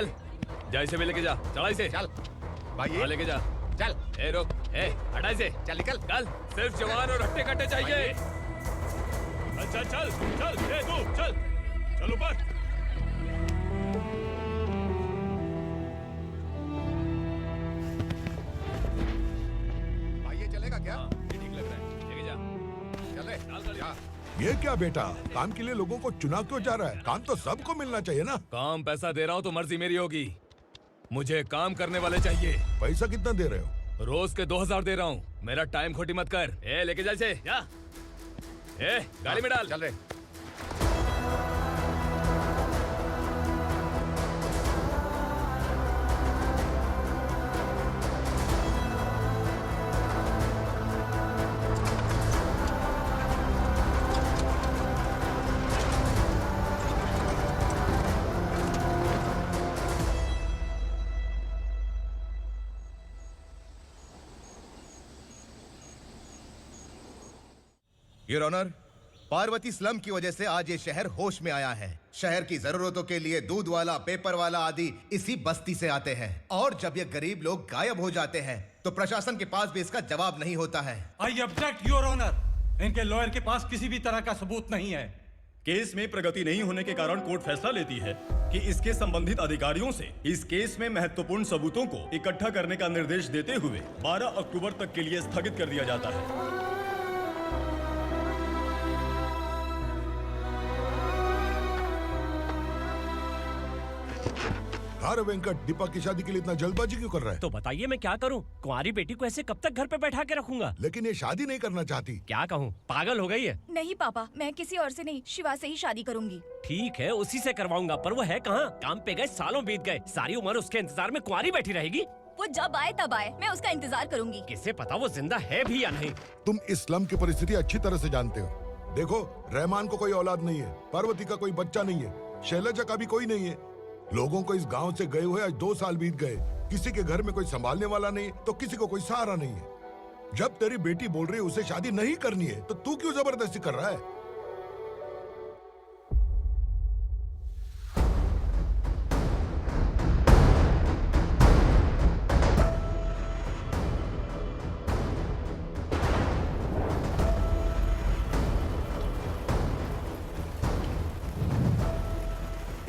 चल जा इसे भी लेके जा, चढ़ा इसे। चल भाई हाँ, लेके जा। चल। ए रोक, ए हटा इसे। चल निकल। चल, सिर्फ जवान और हट्टे कट्टे चाहिए। चल चल चल, ए तू चल, चल ऊपर। भाई ये चलेगा क्या? ये ठीक लग रहा है, लेके जा। चले डाल गाड़ी में। ये क्या बेटा, काम के लिए लोगों को चुना क्यों जा रहा है? काम तो सबको मिलना चाहिए ना। काम पैसा दे रहा हूँ तो मर्जी मेरी होगी, मुझे काम करने वाले चाहिए। पैसा कितना दे रहे हो? रोज के 2000 दे रहा हूँ, मेरा टाइम खोटी मत कर। ए लेके जा इसे, जा। ए गाड़ी में डाल। चल रहे। योर ऑनर, पार्वती स्लम की वजह से आज ये शहर होश में आया है। शहर की जरूरतों के लिए दूध वाला, पेपर वाला आदि इसी बस्ती से आते हैं, और जब ये गरीब लोग गायब हो जाते हैं तो प्रशासन के पास भी इसका जवाब नहीं होता है। I object your honour. इनके लॉयर के पास किसी भी तरह का सबूत नहीं है। केस में प्रगति नहीं होने के कारण कोर्ट फैसला लेती है कि इसके संबंधित अधिकारियों से इस केस में महत्वपूर्ण सबूतों को इकट्ठा करने का निर्देश देते हुए 12 अक्टूबर तक के लिए स्थगित कर दिया जाता है। अरे वेंकट, दीपा की शादी के लिए इतना जल्दबाजी क्यों कर रहा है? तो बताइए मैं क्या करूं? कुंवारी बेटी को ऐसे कब तक घर पे बैठा के रखूंगा? लेकिन ये शादी नहीं करना चाहती। क्या कहूं, पागल हो गई है। नहीं पापा, मैं किसी और से नहीं, शिवा से ही शादी करूंगी। ठीक है, उसी से करवाऊंगा, पर वो है कहाँ? काम पे गए सालों बीत गए, सारी उम्र उसके इंतजार में कुंवारी बैठी रहेगी। वो जब आए तब आए, मैं उसका इंतजार करूंगी। किसे पता वो जिंदा है भी या नहीं। तुम इस्लाम की परिस्थिति अच्छी तरह से जानते हो। देखो, रहमान को कोई औलाद नहीं है, पार्वती का कोई बच्चा नहीं है, शैलजा का भी कोई नहीं है। लोगों को इस गांव से गए हुए आज 2 साल बीत गए। किसी के घर में कोई संभालने वाला नहीं, तो किसी को कोई सहारा नहीं है। जब तेरी बेटी बोल रही है उसे शादी नहीं करनी है, तो तू क्यों जबरदस्ती कर रहा है?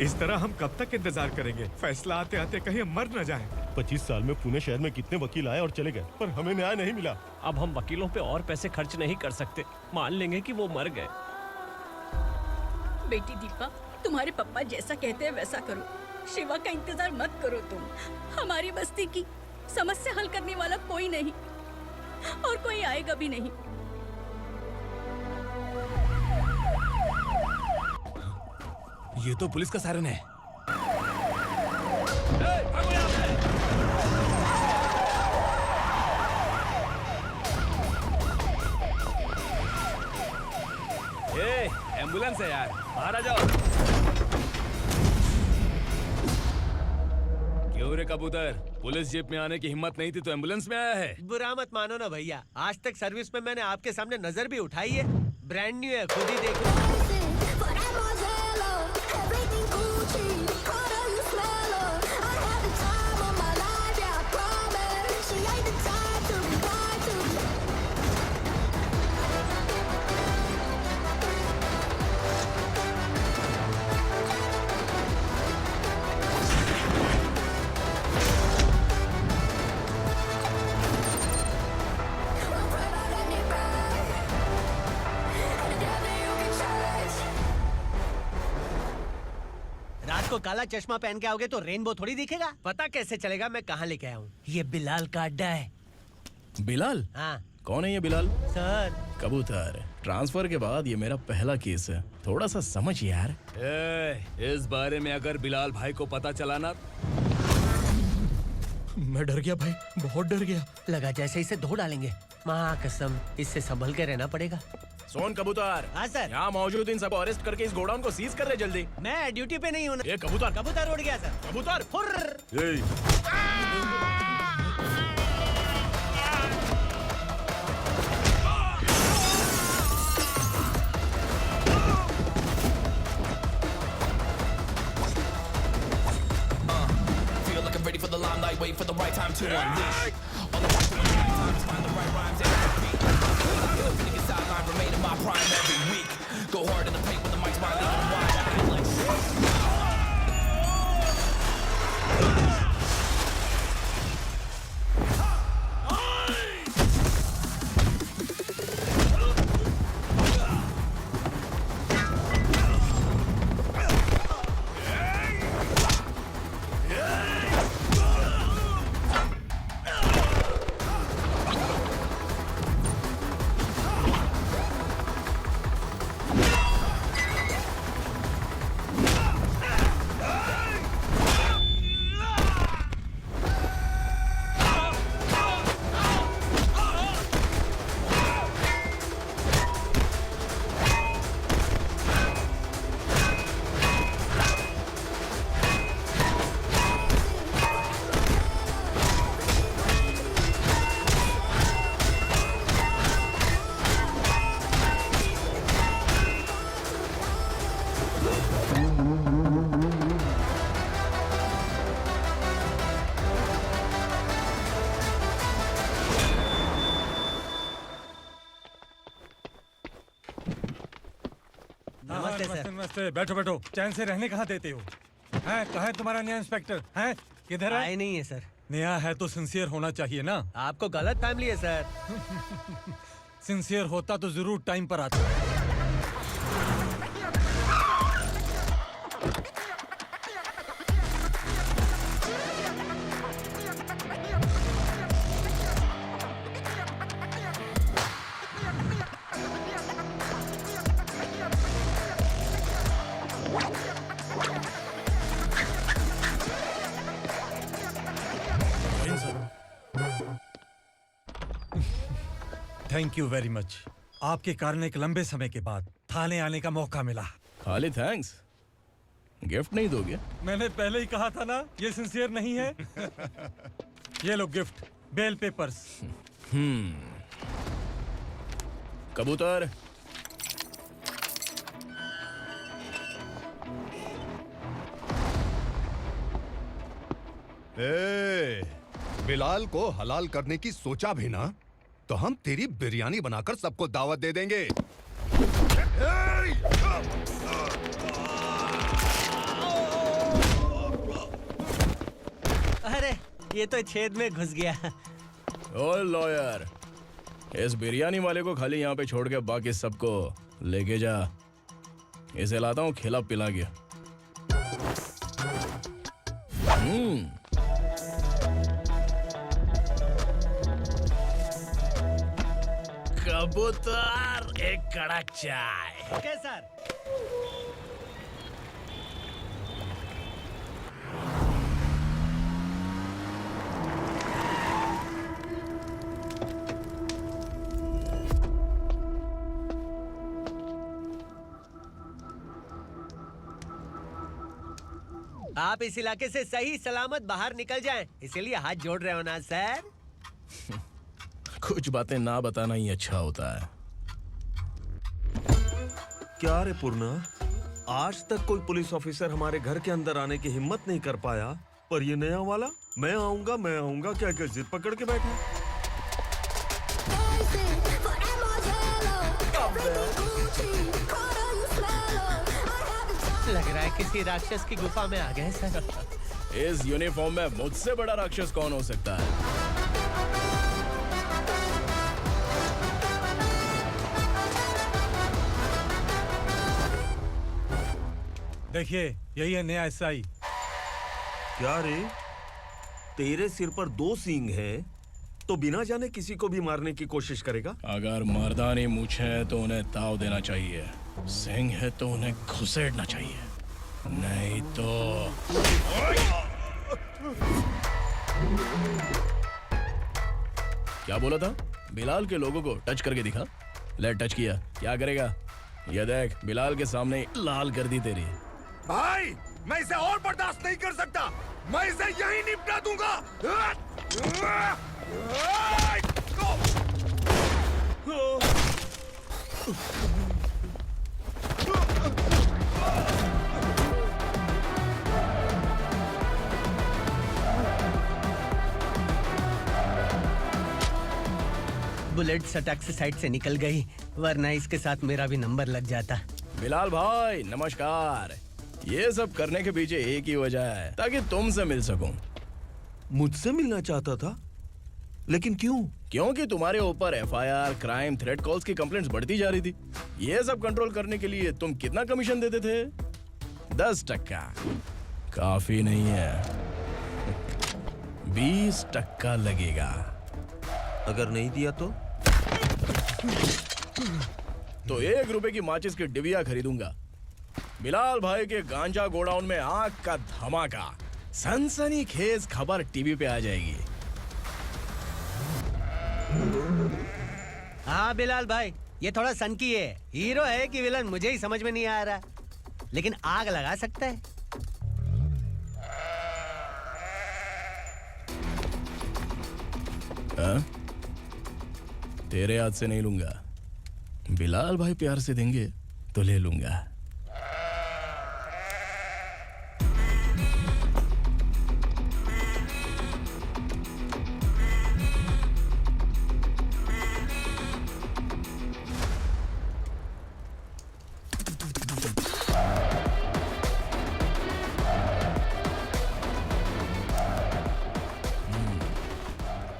इस तरह हम कब तक इंतजार करेंगे? फैसला आते आते कहीं हम मर न जाएं। 25 साल में पुणे शहर में कितने वकील आए और चले गए, पर हमें न्याय नहीं मिला। अब हम वकीलों पे और पैसे खर्च नहीं कर सकते। मान लेंगे कि वो मर गए। बेटी दीपा, तुम्हारे पापा जैसा कहते हैं वैसा करो। शिवा का इंतजार मत करो तुम। हमारी बस्ती की समस्या हल करने वाला कोई नहीं, और कोई आएगा भी नहीं। ये तो पुलिस का सायरन है। ए, एम्बुलेंस है यार, बाहर आ जाओ। क्यों रे कबूतर, पुलिस जीप में आने की हिम्मत नहीं थी तो एम्बुलेंस में आया है? बुरा मत मानो ना भैया, आज तक सर्विस में मैंने आपके सामने नजर भी उठाई है। ब्रांड न्यू है, खुद ही देखो। को काला चश्मा पहन के आओगे तो रेनबो थोड़ी दिखेगा। पता कैसे चलेगा मैं कहाँ लेके आया हूँ? ये बिलाल का अड्डा है। बिलाल? हाँ। कौन है ये बिलाल? सर कबूतर, ट्रांसफर के बाद ये मेरा पहला केस है, थोड़ा सा समझ यार। इस बारे में अगर बिलाल भाई को पता चला ना। मैं डर गया भाई, बहुत डर गया। लगा जैसे इसे धो डालेंगे। माँ कसम, इससे संभल के रहना पड़ेगा। सोन कबूतर। हाँ सर। यहाँ मौजूद इन सबको अरेस्ट करके इस गोडाउन को सीज कर दे जल्दी। मैं ड्यूटी पे नहीं हूँ। ये कबूतर। कबूतर उड़ गया सर। कबूतर। नमस्ते सर। नमस्ते, बैठो बैठो। चैन से रहने कहाँ देते हो? हैं, कहाँ है तुम्हारा नया इंस्पेक्टर? हैं, किधर है? आए नहीं है सर। नया है तो सिंसियर होना चाहिए ना। आपको गलत फैमिली है सर। सिंसियर होता तो जरूर टाइम पर आता। Thank you very much. आपके कारण एक लंबे समय के बाद थाने आने का मौका मिला। खाली थैंक्स, गिफ्ट नहीं दोगे? मैंने पहले ही कहा था ना, ये सिंसियर नहीं है। ये लो गिफ्ट, बेल पेपर्स। कबूतर। बिलाल को हलाल करने की सोचा भी ना, तो हम तेरी बिरयानी बनाकर सबको दावत दे देंगे। अरे ये तो छेद में घुस गया। ओ लॉयर, इस बिरयानी वाले को खाली यहाँ पे छोड़ के बाकी सबको लेके जा। इसे लाता हूँ खिला पिला के। कबूतर, एक कड़क चाय। Okay sir. आप इस इलाके से सही सलामत बाहर निकल जाएं, इसीलिए हाथ जोड़ रहे हो ना सर। कुछ बातें ना बताना ही अच्छा होता है। क्या रे पूर्णा, आज तक कोई पुलिस ऑफिसर हमारे घर के अंदर आने की हिम्मत नहीं कर पाया, पर ये नया वाला मैं आऊंगा क्या क्या जिद पकड़ के बैठा। लग रहा है किसी राक्षस की गुफा में आ गए सर। इस यूनिफॉर्म में मुझसे बड़ा राक्षस कौन हो सकता है? देखिए, यही है नया एसआई। क्या रे, तेरे सिर पर 2 सींग हैं, तो बिना जाने किसी को भी मारने की कोशिश करेगा? अगर मर्दानी मूछें हैं तो उन्हें ताव देना चाहिए, सिंह है तो उन्हें घुसेड़ना चाहिए, नहीं तो। क्या बोला था? बिलाल के लोगों को टच करके दिखा। ले टच किया, क्या करेगा? ये देख, बिलाल के सामने लाल कर दी तेरी। भाई, मैं इसे और बर्दाश्त नहीं कर सकता। मैं इसे यहीं निपटा दूंगा। बुलेट सटक से साइड से निकल गई, वरना इसके साथ मेरा भी नंबर लग जाता। बिलाल भाई नमस्कार। ये सब करने के पीछे एक ही वजह है, ताकि तुमसे मिल सकूं। मुझसे मिलना चाहता था, लेकिन क्यों? क्योंकि तुम्हारे ऊपर एफआईआर, क्राइम, थ्रेट कॉल्स की कंप्लेंट्स बढ़ती जा रही थी। ये सब कंट्रोल करने के लिए तुम कितना कमीशन देते थे? 10%। काफी नहीं है, 20% लगेगा। अगर नहीं दिया तो 1 रुपए की माचिस की डिबिया खरीदूंगा। बिलाल भाई के गांजा गोडाउन में आग का धमाका, सनसनीखेज खबर टीवी पे आ जाएगी। हाँ बिलाल भाई, ये थोड़ा सनकी है। हीरो है कि विलन मुझे ही समझ में नहीं आ रहा, लेकिन आग लगा सकता है। हाँ? तेरे हाथ से नहीं लूंगा, बिलाल भाई प्यार से देंगे तो ले लूंगा।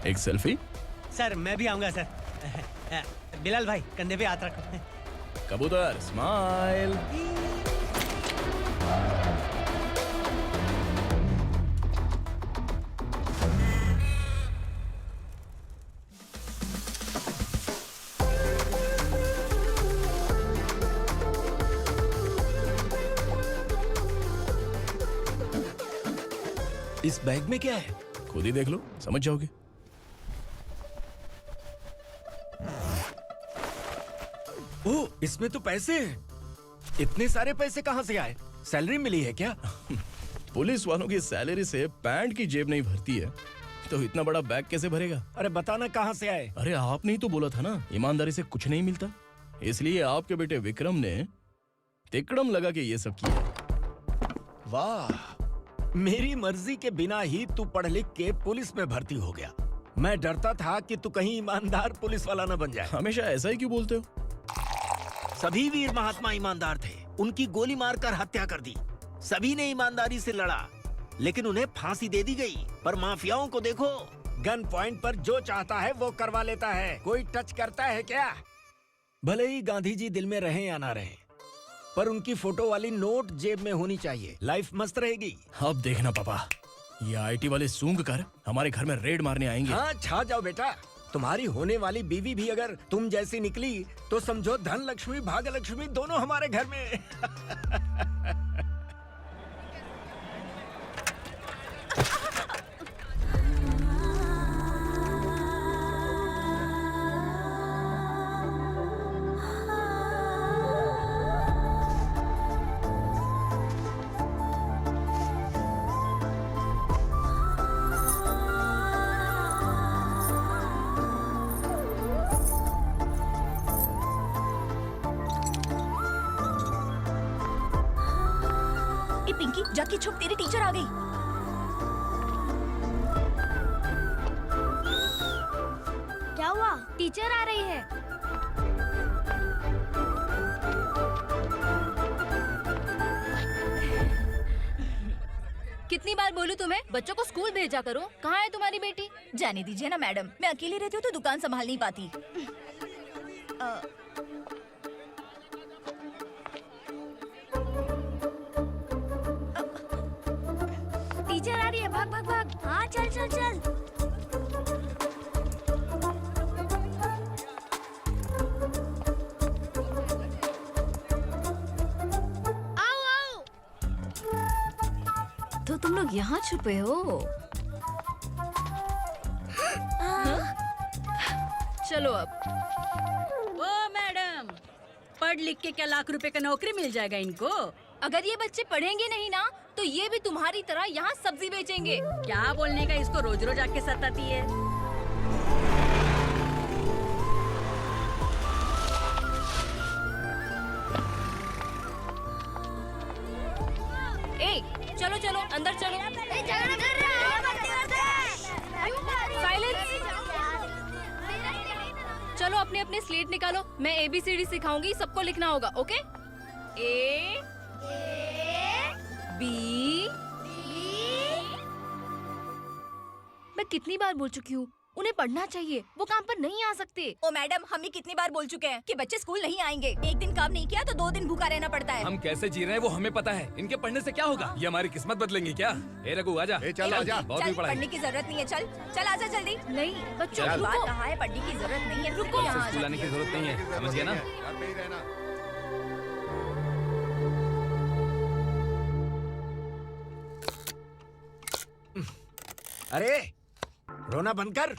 एक सेल्फी? सर मैं भी आऊंगा सर। बिलाल भाई कंधे पे हाथ रखो। कबूतर स्माइल। इस बैग में क्या है? खुद ही देख लो, समझ जाओगे। ओह, इसमें तो पैसे हैं। इतने सारे पैसे कहाँ से आए? सैलरी मिली है क्या? पुलिस वालों की सैलरी से पैंट की जेब नहीं भरती है, तो इतना बड़ा बैग कैसे भरेगा? अरे बताना कहाँ से आए? अरे आपने ही तो बोला था ना, ईमानदारी से कुछ नहीं मिलता। इसलिए आपके बेटे विक्रम ने तिकड़म लगा के ये सब किया। वाह, मेरी मर्जी के बिना ही तू पढ़ लिख के पुलिस में भर्ती हो गया। मैं डरता था कि तू कहीं ईमानदार पुलिस वाला न बन जाए। हमेशा ऐसा ही क्यों बोलते हो? सभी वीर महात्मा ईमानदार थे, उनकी गोली मारकर हत्या कर दी। सभी ने ईमानदारी से लड़ा, लेकिन उन्हें फांसी दे दी गई। पर माफियाओं को देखो, गन पॉइंट पर जो चाहता है वो करवा लेता है। कोई टच करता है क्या? भले ही गांधी जी दिल में रहे या ना रहे, पर उनकी फोटो वाली नोट जेब में होनी चाहिए। लाइफ मस्त रहेगी। अब देखना पापा, ये आईटी वाले सूंघ कर हमारे घर में रेड मारने आएंगे। हाँ, छा जाओ बेटा। तुम्हारी होने वाली बीवी भी अगर तुम जैसी निकली तो समझो धन लक्ष्मी भाग्य लक्ष्मी दोनों हमारे घर में। पिंकी जाके छुप, तेरी टीचर आ गई। क्या हुआ? टीचर आ रही है। कितनी बार बोलूं तुम्हें, बच्चों को स्कूल भेजा करो। कहाँ है तुम्हारी बेटी? जाने दीजिए ना मैडम, मैं अकेली रहती हूँ तो दुकान संभाल नहीं पाती। टीचर आ रही है, भाग भाग भाग। हाँ चल चल चल। आओ आओ। तो तुम लोग यहाँ छुपे हो? चलो अब। ओ मैडम, पढ़ लिख के क्या लाख रुपए का नौकरी मिल जाएगा इनको? अगर ये बच्चे पढ़ेंगे नहीं ना, तो ये भी तुम्हारी तरह यहाँ सब्जी बेचेंगे। क्या बोलने का, इसको रोज रोज आके सताती है। ए, चलो चलो अंदर चलो। साइलेंस। चलो अपने अपने स्लेट निकालो, मैं ABCD सिखाऊंगी, सबको लिखना होगा, ओके? A B। मैं कितनी बार बोल चुकी हूँ, उन्हें पढ़ना चाहिए, वो काम पर नहीं आ सकते। ओ मैडम, हम भी कितनी बार बोल चुके हैं कि बच्चे स्कूल नहीं आएंगे। एक दिन काम नहीं किया तो 2 दिन भूखा रहना पड़ता है। हम कैसे जी रहे हैं वो हमें पता है, इनके पढ़ने से क्या होगा? ये हमारी किस्मत बदलेंगे क्या? ए रघु आजा। चल आजा। बहुत चल, भी पढ़ाई। पढ़ने की जरूरत नहीं है, चल चल आजा जल्दी। नहीं बच्चों चल। रुको। कहा है पढ़ने की जरूरत नहीं है, रुको। यहाँ आ स्कूल आने की जरूरत नहीं है, समझ गया ना? घर पे ही रहना। अरे रोना बंद कर।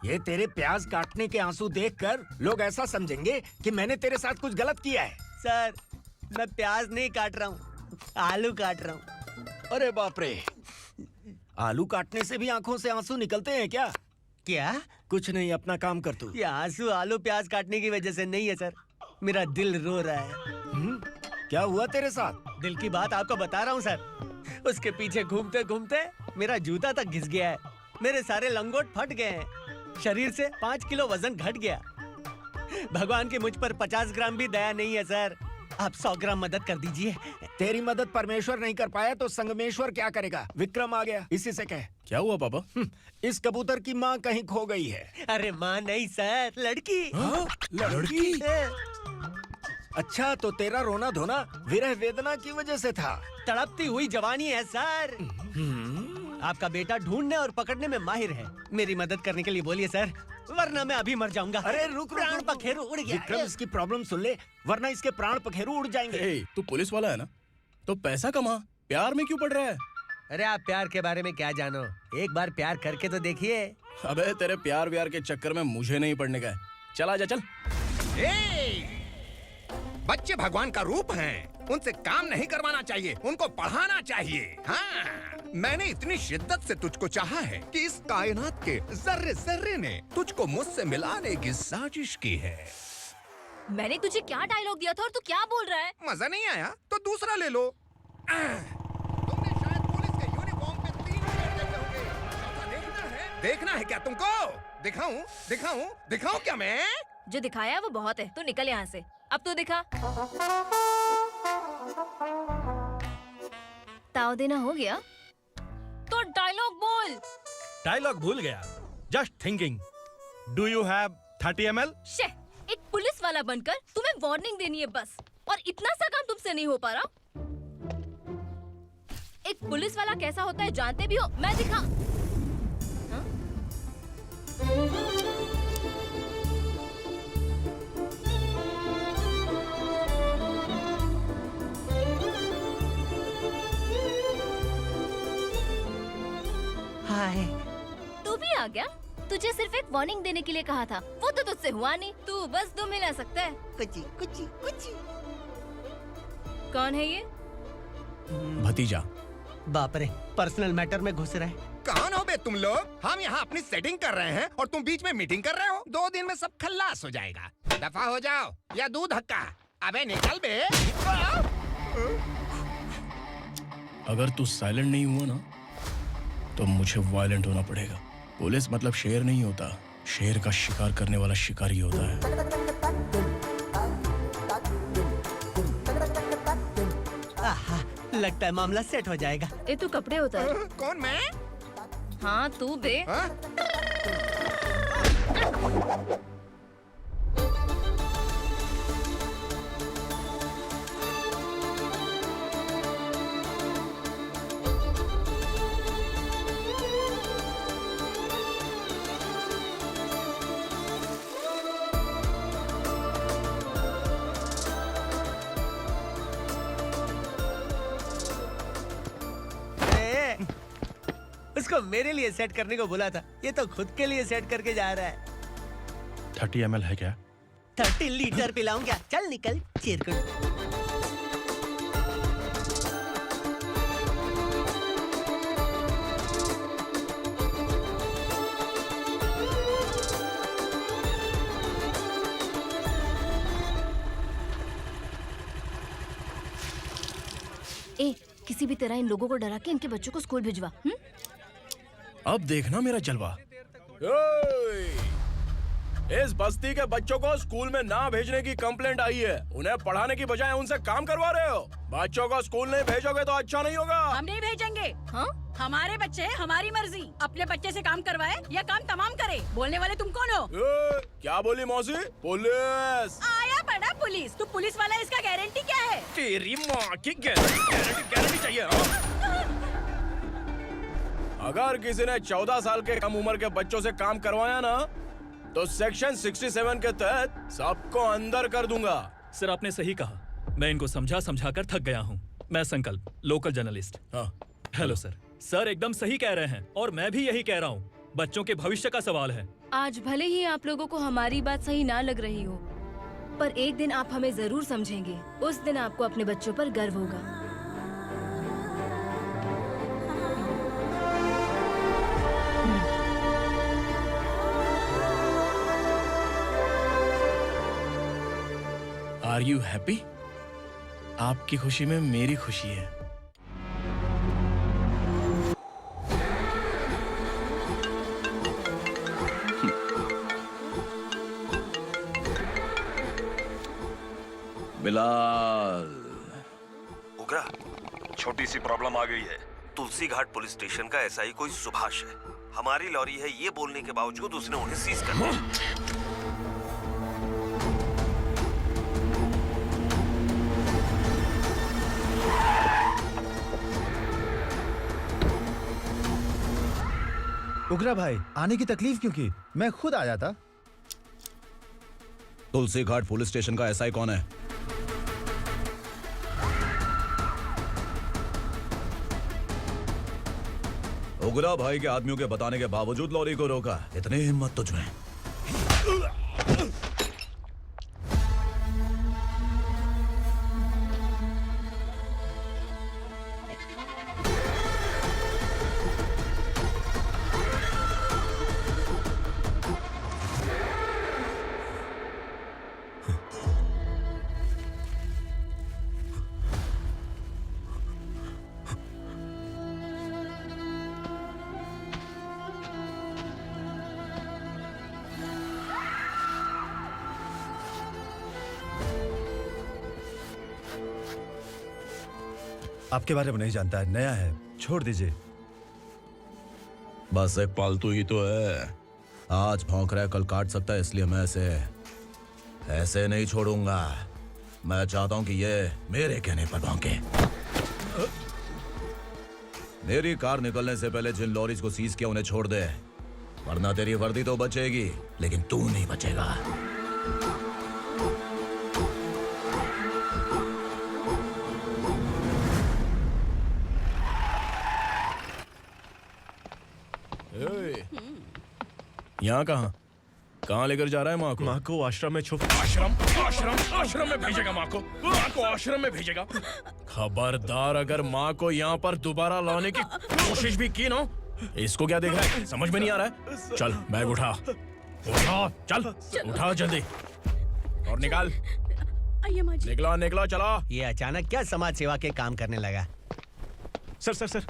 ये तेरे प्याज काटने के आंसू देखकर लोग ऐसा समझेंगे कि मैंने तेरे साथ कुछ गलत किया है। सर, मैं प्याज नहीं काट रहा हूँ, आलू काट रहा हूँ। अरे बाप रे, आलू काटने से भी आंखों से आंसू निकलते हैं क्या? क्या? कुछ नहीं, अपना काम कर तू। ये आंसू आलू प्याज काटने की वजह से नहीं है सर, मेरा दिल रो रहा है। क्या हुआ तेरे साथ? दिल की बात आपको बता रहा हूँ सर। उसके पीछे घूमते घूमते मेरा जूता तक घिस गया है, मेरे सारे लंगोट फट गए हैं, शरीर से 5 किलो वजन घट गया। भगवान की मुझ पर 50 ग्राम भी दया नहीं है सर, आप 100 ग्राम मदद कर दीजिए। तेरी मदद परमेश्वर नहीं कर पाया तो संगमेश्वर क्या करेगा? विक्रम आ गया, इसी से कह। क्या हुआ पापा? इस कबूतर की माँ कहीं खो गई है। अरे माँ नहीं सर, लड़की। लड़की? अच्छा, तो तेरा रोना धोना विरह वेदना की वजह से था। तड़पती हुई जवानी है सर। आपका बेटा ढूंढने और पकड़ने में माहिर है, मेरी मदद करने के लिए बोलिए सर, वरना मैं अभी मर जाऊंगा। अरे रुक, प्राण पखेरु उड़ गया। विक्रम, इसकी प्रॉब्लम सुन ले, वरना इसके प्राण पखेरु उड़ जाएंगे। ए, तू पुलिस वाला है ना, तो पैसा कमा, प्यार में क्यों पड़ रहा है? अरे आप प्यार के बारे में क्या जानो, एक बार प्यार करके तो देखिए। अबे तेरे प्यार व्यार के चक्कर में मुझे नहीं पड़ने का है। चल आजा चल। बच्चे भगवान का रूप हैं, उनसे काम नहीं करवाना चाहिए, उनको पढ़ाना चाहिए। हाँ, मैंने इतनी शिद्दत से तुझको चाहा है कि इस कायनात के जर्रे जर्रे ने तुझको मुझसे मिलाने की साजिश की है। मैंने तुझे क्या डायलॉग दिया था और तू क्या बोल रहा है? मजा नहीं आया तो दूसरा ले लो। तुमने शायद पुलिस के यूनिफॉर्म पे 3 शेर देखे होंगे। चौथा देखना है क्या तुमको? दिखाऊं दिखाऊं दिखाऊं क्या मैं? जो दिखाया है वो बहुत है, तू निकल यहाँ से। अब तू दिखा। ताव देना हो गया तो डायलॉग बोल। डायलॉग भूल गया। Just thinking, do you have 30 ml? शे, एक पुलिस वाला बनकर तुम्हें वार्निंग देनी है बस, और इतना सा काम तुमसे नहीं हो पा रहा। एक पुलिस वाला कैसा होता है जानते भी हो? मैं दिखा। हाँ? हाय। तू भी आ गया? तुझे सिर्फ एक वार्निंग देने के लिए कहा था, वो तो तुझसे हुआ नहीं। तू बस 2 मिला सकता है। कुची कुची कुची। कौन है ये? भतीजा। बाप रे, पर्सनल मैटर में घुस रहे। कौन हो बे तुम लोग? हम यहाँ अपनी सेटिंग कर रहे हैं और तुम बीच में मीटिंग कर रहे हो। 2 दिन में सब खल्लास हो जाएगा। दफा हो जाओ या दूध हक्का। अबे निकल बे। अगर तू साइलेंट नहीं हुआ ना तो मुझे वायलेंट होना पड़ेगा। पुलिस मतलब शेर नहीं होता, शेर का शिकार करने वाला शिकारी होता है। आहा, लगता है मामला सेट हो जाएगा। ये तू कपड़े उतार। कौन मैं? हाँ तू बे। हाँ? उसको मेरे लिए सेट करने को बोला था, ये तो खुद के लिए सेट करके जा रहा है। 30 ml है क्या? 30 लीटर पिलाऊं क्या? चल निकल चिरकुट। ए, किसी भी तरह इन लोगों को डरा के इनके बच्चों को स्कूल भिजवा। अब देखना मेरा जलवा। इस बस्ती के बच्चों को स्कूल में ना भेजने की कंप्लेंट आई है। उन्हें पढ़ाने की बजाय उनसे काम करवा रहे हो। बच्चों को स्कूल नहीं भेजोगे तो अच्छा नहीं होगा। हम नहीं भेजेंगे। हाँ? हमारे बच्चे हमारी मर्जी। अपने बच्चे से काम करवाए या काम तमाम करे। बोलने वाले तुम कौन हो? क्या बोली मौसी? पुलिस आया पड़ा पुलिस। तू पुलिस वाला, इसका गारंटी क्या है? तेरी माँ की गारंटी चाहिए। अगर किसी ने 14 साल के कम उम्र के बच्चों से काम करवाया ना तो सेक्शन 67 के तहत सबको अंदर कर दूंगा। सर आपने सही कहा। मैं इनको समझा कर थक गया हूँ। मैं संकल्प, local journalist. Hello sir. Sir एकदम सही कह रहे हैं और मैं भी यही कह रहा हूँ। बच्चों के भविष्य का सवाल है। आज भले ही आप लोगों को हमारी बात सही ना लग रही हो, पर एक दिन आप हमें जरूर समझेंगे। उस दिन आपको अपने बच्चों पर गर्व होगा। Are you happy? आपकी खुशी में मेरी खुशी है। बिलाल। उगरा, छोटी सी प्रॉब्लम आ गई है। तुलसी घाट पुलिस स्टेशन का एसआई कोई सुभाष है। हमारी लॉरी है ये बोलने के बावजूद उसने उन्हें सीज कर दिया। उगरा भाई, आने की तकलीफ क्यों की? मैं खुद आ जाता। तुलसी घाट पुलिस स्टेशन का एसआई कौन है? उगरा भाई के आदमियों के बताने के बावजूद लॉरी को रोका। इतनी हिम्मत तुझमें? आपके बारे में नहीं जानता है, नया है, छोड़ दीजिए। बस एक पालतू ही तो है। आज भौंक रहा है, कल काट सकता है, इसलिए मैं ऐसे नहीं छोड़ूंगा। मैं चाहता हूं कि ये मेरे कहने पर भौंके। मेरी कार निकलने से पहले जिन लॉरीज को सीज किया उन्हें छोड़ दे, वरना तेरी वर्दी तो बचेगी लेकिन तू नहीं बचेगा। यहाँ कहाँ लेकर जा रहा है माँ को? माँ को आश्रम में छुप। आश्रम में भेजेगा माँ को आश्रम में भेजेगा। खबरदार, अगर माँ को यहाँ पर दोबारा लाने की कोशिश भी की ना। इसको क्या देख रहा है? समझ में नहीं आ रहा है? चल बैग उठा, चल उठा जल्दी और निकाल। निकला चला। ये अचानक क्या समाज सेवा के काम करने लगा? सर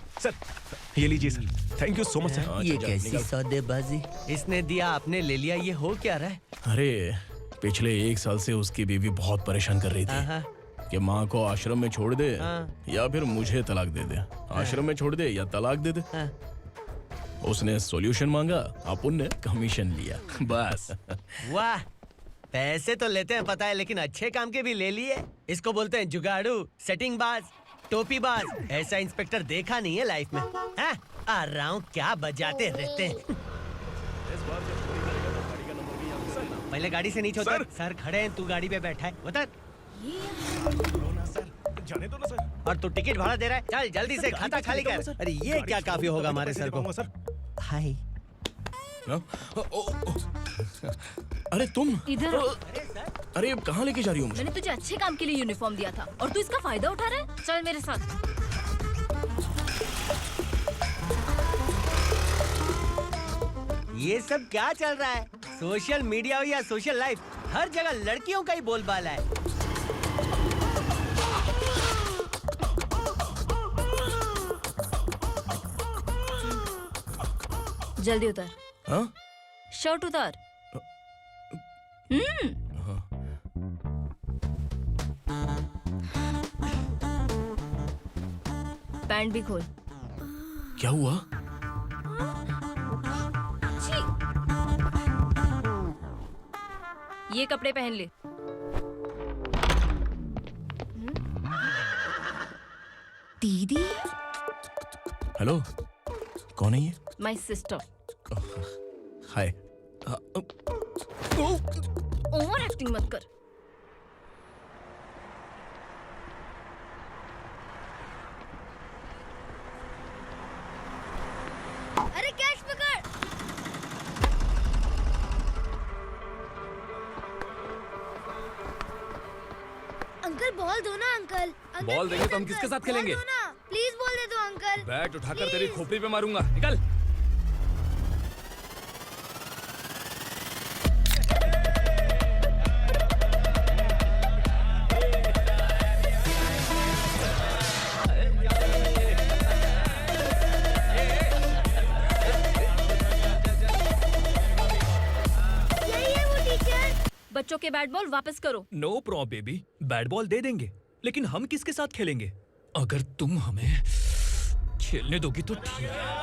ये लीजिए sir. Thank you so much sir. ये कैसी सौदेबाजी? इसने दिया आपने ले लिया, ये हो क्या रहा है? अरे पिछले 1 साल से उसकी बीवी बहुत परेशान कर रही थी कि माँ को आश्रम में छोड़ दे या फिर मुझे तलाक दे दे। आश्रम में छोड़ दे या तलाक दे दे। उसने सॉल्यूशन मांगा, अपन ने कमीशन लिया, बस। वाह, पैसे तो लेते हैं पता है, लेकिन अच्छे काम के भी ले लिए। इसको बोलते हैं जुगाड़ू, सेटिंग बाज, टोपी बाज। ऐसा इंस्पेक्टर देखा नहीं है लाइफ में। हाँ? आ रहा हूँ, क्या बजाते रहते हैं। पहले गाड़ी से नीचे उतर। सर खड़े हैं, तू गाड़ी पे बैठा है, उतर। जाने दो ना सर। और तू टिकट भाड़ा दे रहा है? चल जल्दी से खाता खाली कर। अरे ये क्या काफी होगा हमारे सर को। हाय। अरे तुम इधर। अरे कहाँ लेके जा रही हो मुझे? मैंने तुझे अच्छे काम के लिए यूनिफॉर्म दिया था और तू इसका फायदा उठा रहा है। चल मेरे साथ। ये सब क्या चल रहा है? सोशल मीडिया हो या सोशल लाइफ, हर जगह लड़कियों का ही बोलबाला है। जल्दी उतर। हाँ? शर्ट उतार। पैंट भी खोल। क्या हुआ? छी! ये कपड़े पहन ले। दीदी। हेलो, कौन है ये? My sister. Hi. Over acting मत कर। अरे कैश पकड़। अंकल बॉल दो ना अंकल। बॉल देंगे तो हम किसके साथ खेलेंगे? प्लीज बॉल दे दो अंकल। बैट उठाकर तेरी खोपड़ी पे मारूंगा। निकल। बच्चों के बैट बॉल वापस करो। No problem baby, bat ball दे देंगे, लेकिन हम किसके साथ खेलेंगे? अगर तुम हमें खेलने दोगी तो ठीक है।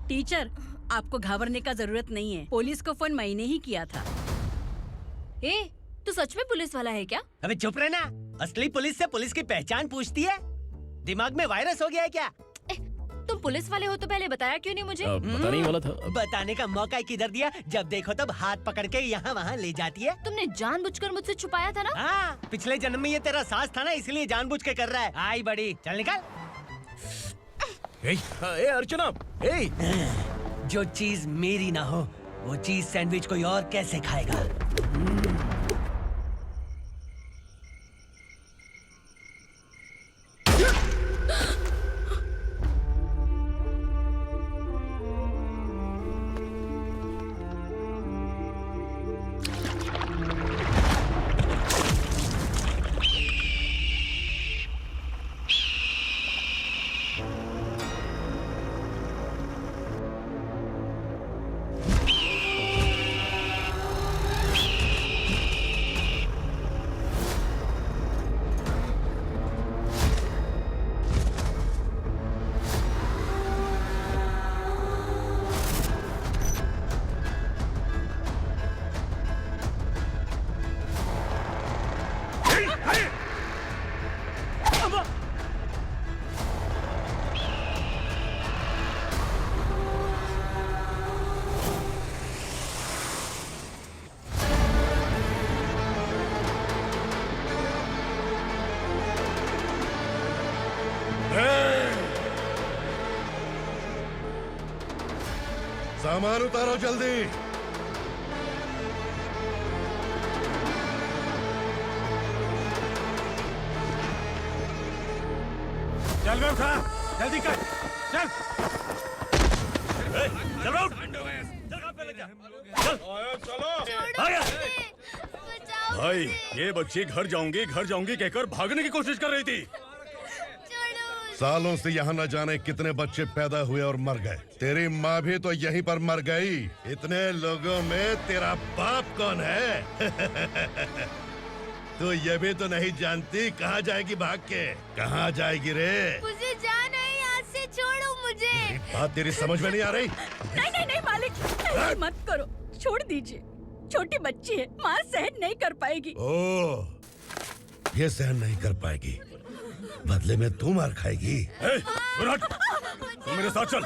टीचर, आपको घबराने का जरूरत नहीं है। पुलिस को फोन मैंने ही किया था। ए, तू सच में पुलिस वाला है क्या? अबे चुप रहना। असली पुलिस से पुलिस की पहचान पूछती है? दिमाग में वायरस हो गया है क्या? तुम पुलिस वाले हो तो पहले बताया क्यों नहीं मुझे? बताने ही वाला था। बताने का मौका किधर दिया? जब देखो तब हाथ पकड़ के यहाँ वहाँ ले जाती है। तुमने जानबूझकर मुझसे छुपाया था ना? हाँ, पिछले जन्म में ये तेरा सास था ना, इसलिए जानबूझ के कर रहा है। आई बड़ी, चल निकल। ए अर्चना, जो चीज मेरी ना हो, वो चीज सैंडविच कोई और कैसे खाएगा? सामान उतारो जल्दी। चल बे उठा, जल्दी कर, चल। चल राउंड, चलो। भाई ये बच्ची घर जाऊंगी कहकर भागने की कोशिश कर रही थी। सालों से यहाँ न जाने कितने बच्चे पैदा हुए और मर गए। तेरी माँ भी तो यहीं पर मर गई। इतने लोगों में तेरा बाप कौन है? तू ये भी तो नहीं जानती कहाँ जाएगी भाग के? कहाँ जाएगी रे? मुझे जाना है, यहाँ से छोड़ो मुझे। बात तेरी समझ में नहीं आ रही? नहीं मालिक, ऐसे मत करो, छोड़ दीजिए। छोटी बच्ची है, माँ सहन नहीं कर पाएगी। ओह, ये सहन नहीं कर पाएगी, बदले में तू मार खाएगी। तू मेरे साथ चल।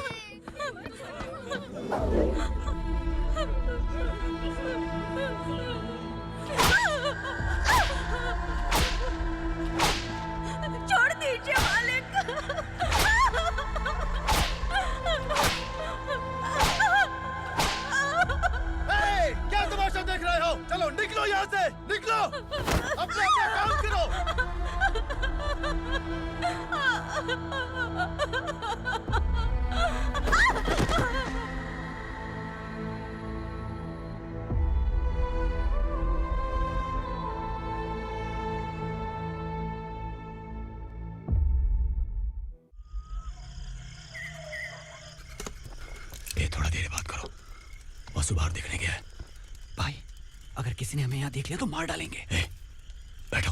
छोड़ दीजिए मालिक। क्या तमाशा देख रहे हो? चलो निकलो यहाँ से, निकलो। अपना काम करो। ये थोड़ा देर बात करो, बस बाहर देखने गया है। भाई, अगर किसी ने हमें यहाँ देख लिया तो मार डालेंगे। बैठो।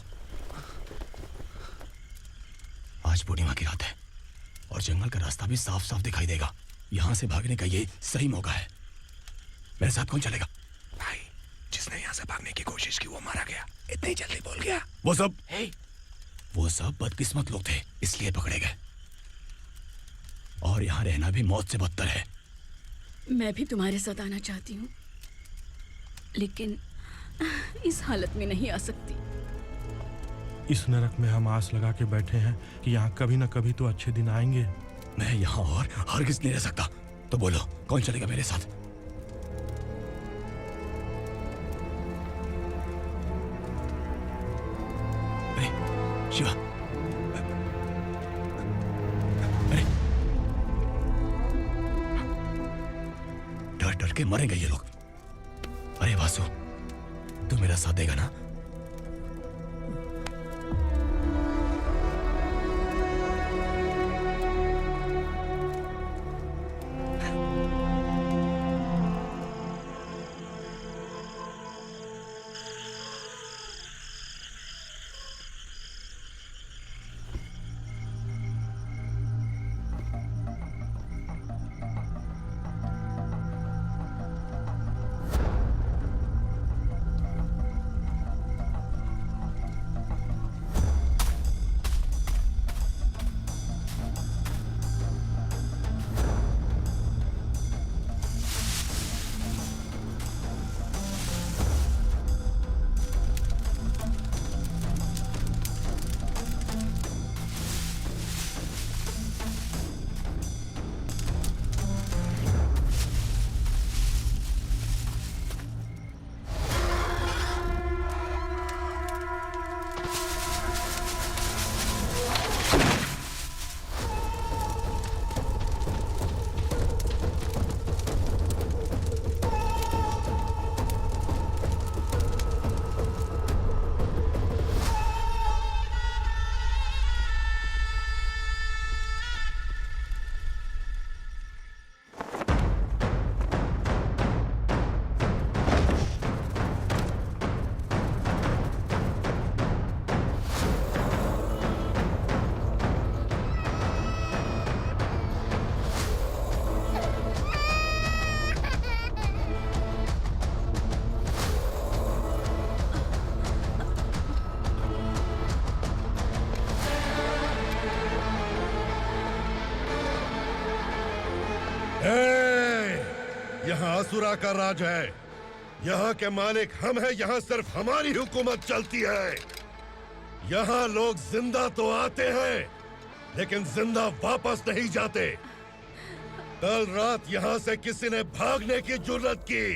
आज पूर्णिमा की रात है और जंगल का रास्ता भी साफ साफ दिखाई देगा। यहाँ से भागने का ये सही मौका है। मेरे साथ कौन चलेगा? भाई, जिसने यहाँ से भागने की कोशिश की वो मारा गया। इतनी जल्दी बोल गया। वो सब बदकिस्मत लोग थे, इसलिए पकड़े गए। और यहाँ रहना भी मौत से बदतर है। मैं भी तुम्हारे साथ आना चाहती हूँ, लेकिन इस हालत में नहीं आ सकती। इस नरक में हम आस लगा के बैठे हैं कि यहाँ कभी न कभी तो अच्छे दिन आएंगे। मैं यहाँ और हरगिज़ नहीं रह सकता। तो बोलो, कौन चलेगा मेरे साथ? अरे शिवा, अरे डर डर के मरेंगे ये लोग। अरे वासु, तू मेरा साथ देगा ना? यहाँ असुरा का राज है। यहाँ के मालिक हम हैं। यहाँ सिर्फ हमारी हुकूमत चलती है। यहाँ लोग जिंदा तो आते हैं, लेकिन जिंदा वापस नहीं जाते। कल रात यहाँ से किसी ने भागने की जुर्रत की,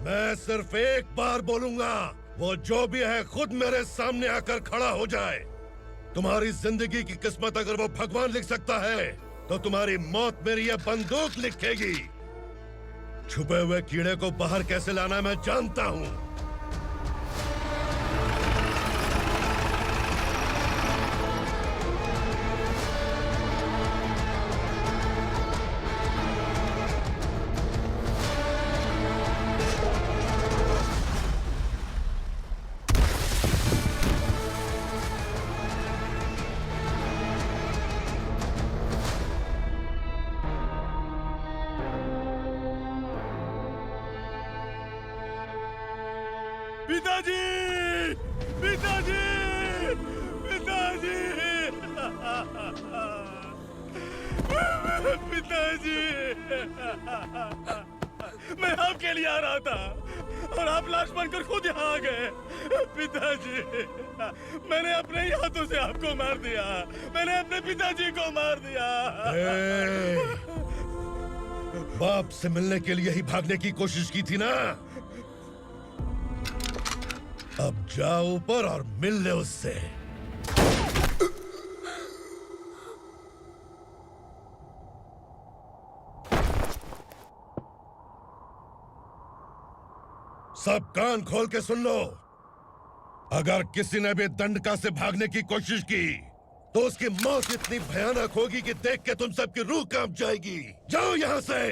मैं सिर्फ एक बार बोलूंगा, वो जो भी है खुद मेरे सामने आकर खड़ा हो जाए। तुम्हारी जिंदगी की किस्मत अगर वो भगवान लिख सकता है तो तुम्हारी मौत मेरी ये बंदूक लिखेगी। छुपे हुए कीड़े को बाहर कैसे लाना मैं जानता हूँ। पिताजी, पिताजी, पिताजी, पिताजी, मैं आपके लिए आ रहा था और आप लाश बनकर खुद यहाँ आ गए। पिताजी, मैंने अपने ही हाथों से आपको मार दिया। मैंने अपने पिताजी को मार दिया। बाप से मिलने के लिए ही भागने की कोशिश की थी ना? अब जाओ ऊपर और मिल ले उससे। सब कान खोल के सुन लो। अगर किसी ने भी दंडका से भागने की कोशिश की तो उसकी मौत इतनी भयानक होगी कि देख के तुम सबकी रूह कांप जाएगी। जाओ यहाँ से।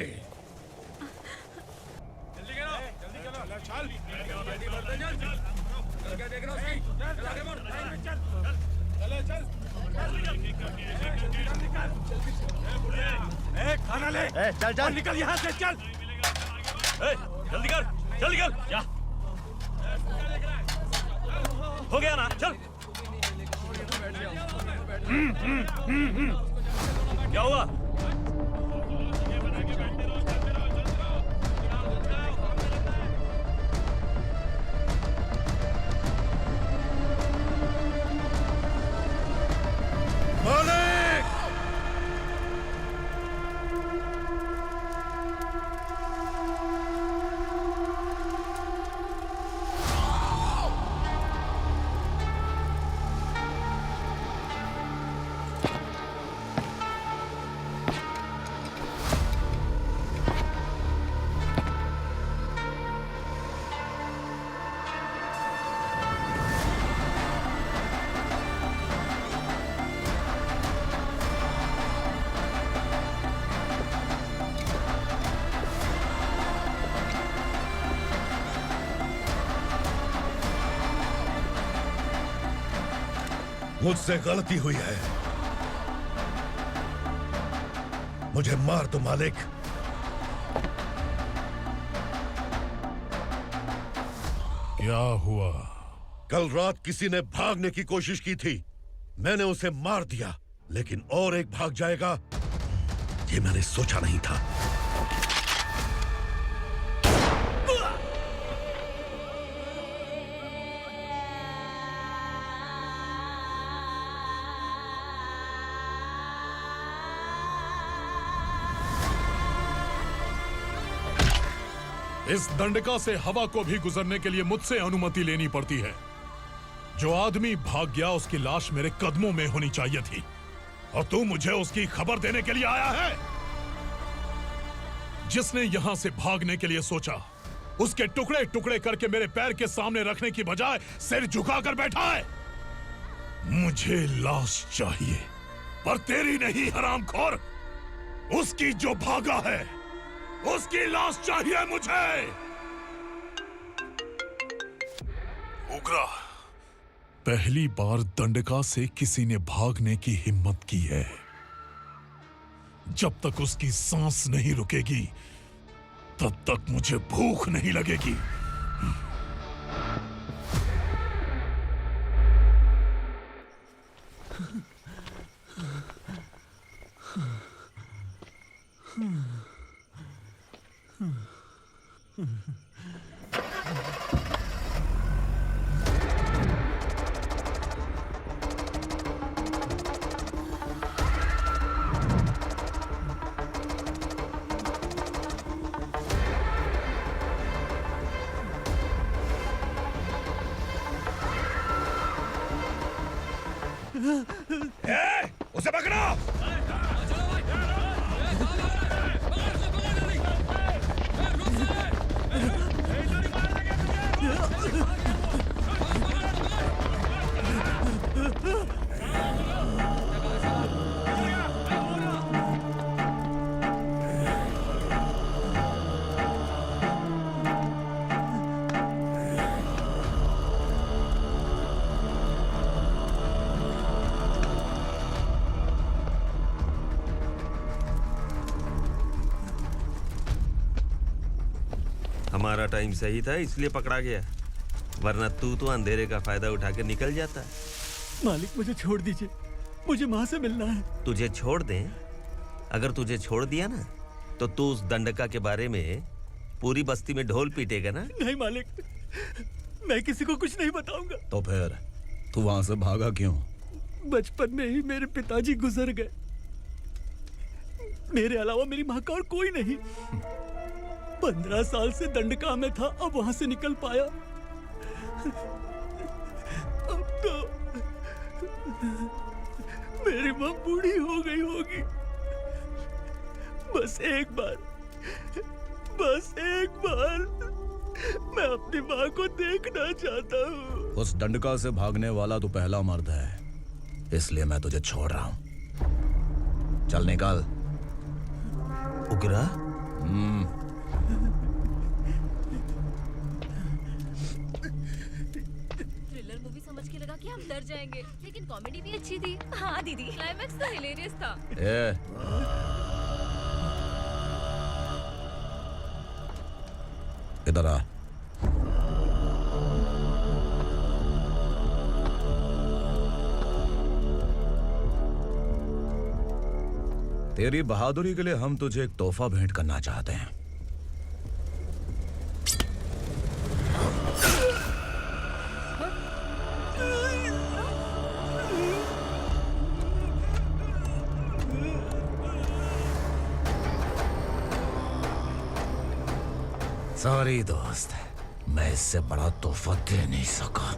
खाना ले। चल चल निकल यहाँ से, चल। जल्दी कर, जल्दी कर। क्या हो गया ना? चल। क्या हुआ? मुझसे गलती हुई है, मुझे मार दो मालिक। क्या हुआ? कल रात किसी ने भागने की कोशिश की थी, मैंने उसे मार दिया, लेकिन और एक भाग जाएगा ये मैंने सोचा नहीं था। इस दंडका से हवा को भी गुजरने के लिए मुझसे अनुमति लेनी पड़ती है। जो आदमी भाग गया उसकी लाश मेरे कदमों में होनी चाहिए थी, और तू मुझे उसकी खबर देने के लिए आया है। जिसने यहां से भागने के लिए सोचा उसके टुकड़े टुकड़े करके मेरे पैर के सामने रखने की बजाय सिर झुकाकर बैठा है। मुझे लाश चाहिए, पर तेरी नहीं हरामखोर, उसकी जो भागा है उसकी लाश चाहिए मुझे। उग्रा, पहली बार दंडका से किसी ने भागने की हिम्मत की है। जब तक उसकी सांस नहीं रुकेगी तब तक मुझे भूख नहीं लगेगी। उसे पकड़ो। हमारा टाइम सही था इसलिए पकड़ा गया, वरना तू तो अंधेरे का फायदा उठा के निकल जाता। मालिक मुझे छोड़ दीजिए, मुझे माँ से मिलना है। तुझे छोड़ दें? अगर तुझे छोड़ दिया ना तो तू उस दंडका के बारे में पूरी बस्ती में ढोल पीटेगा ना। नहीं मालिक, मैं किसी को कुछ नहीं बताऊंगा। तो फिर तू वहां से भागा क्यों? बचपन में ही मेरे पिताजी गुजर गए, मेरे अलावा मेरी माँ का और कोई नहीं। 15 साल से दंडका में था, अब वहां से निकल पाया। अब तो मेरी माँ बूढ़ी हो गई होगी। बस एक बार मैं अपनी माँ को देखना चाहता हूँ। उस दंडका से भागने वाला तू पहला मर्द है, इसलिए मैं तुझे छोड़ रहा हूँ। चल निकल। उग्रा? थ्रिलर मूवी समझ के लगा कि हम डर जाएंगे, लेकिन कॉमेडी भी अच्छी थी। हाँ दीदी, क्लाइमैक्स तो हिलेरियस था। इधर आ। तेरी बहादुरी के लिए हम तुझे एक तोहफा भेंट करना चाहते हैं। सॉरी दोस्त, मैं इससे बड़ा तोहफा दे नहीं सका।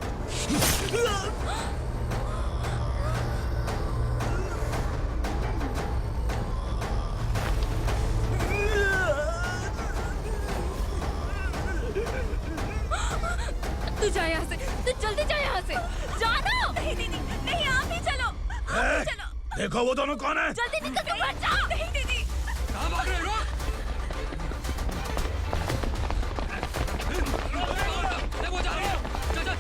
तू जा यहाँ से, तू जल्दी जा यहाँ से। जाना। नहीं दीदी, नहीं, आप ही चलो। आप ही चलो। देखो वो दोनों कौन है? जल्दी निकल के मत जाओ। नहीं दीदी। कहाँ भाग रहे हो? वो जा रही है। चल चल।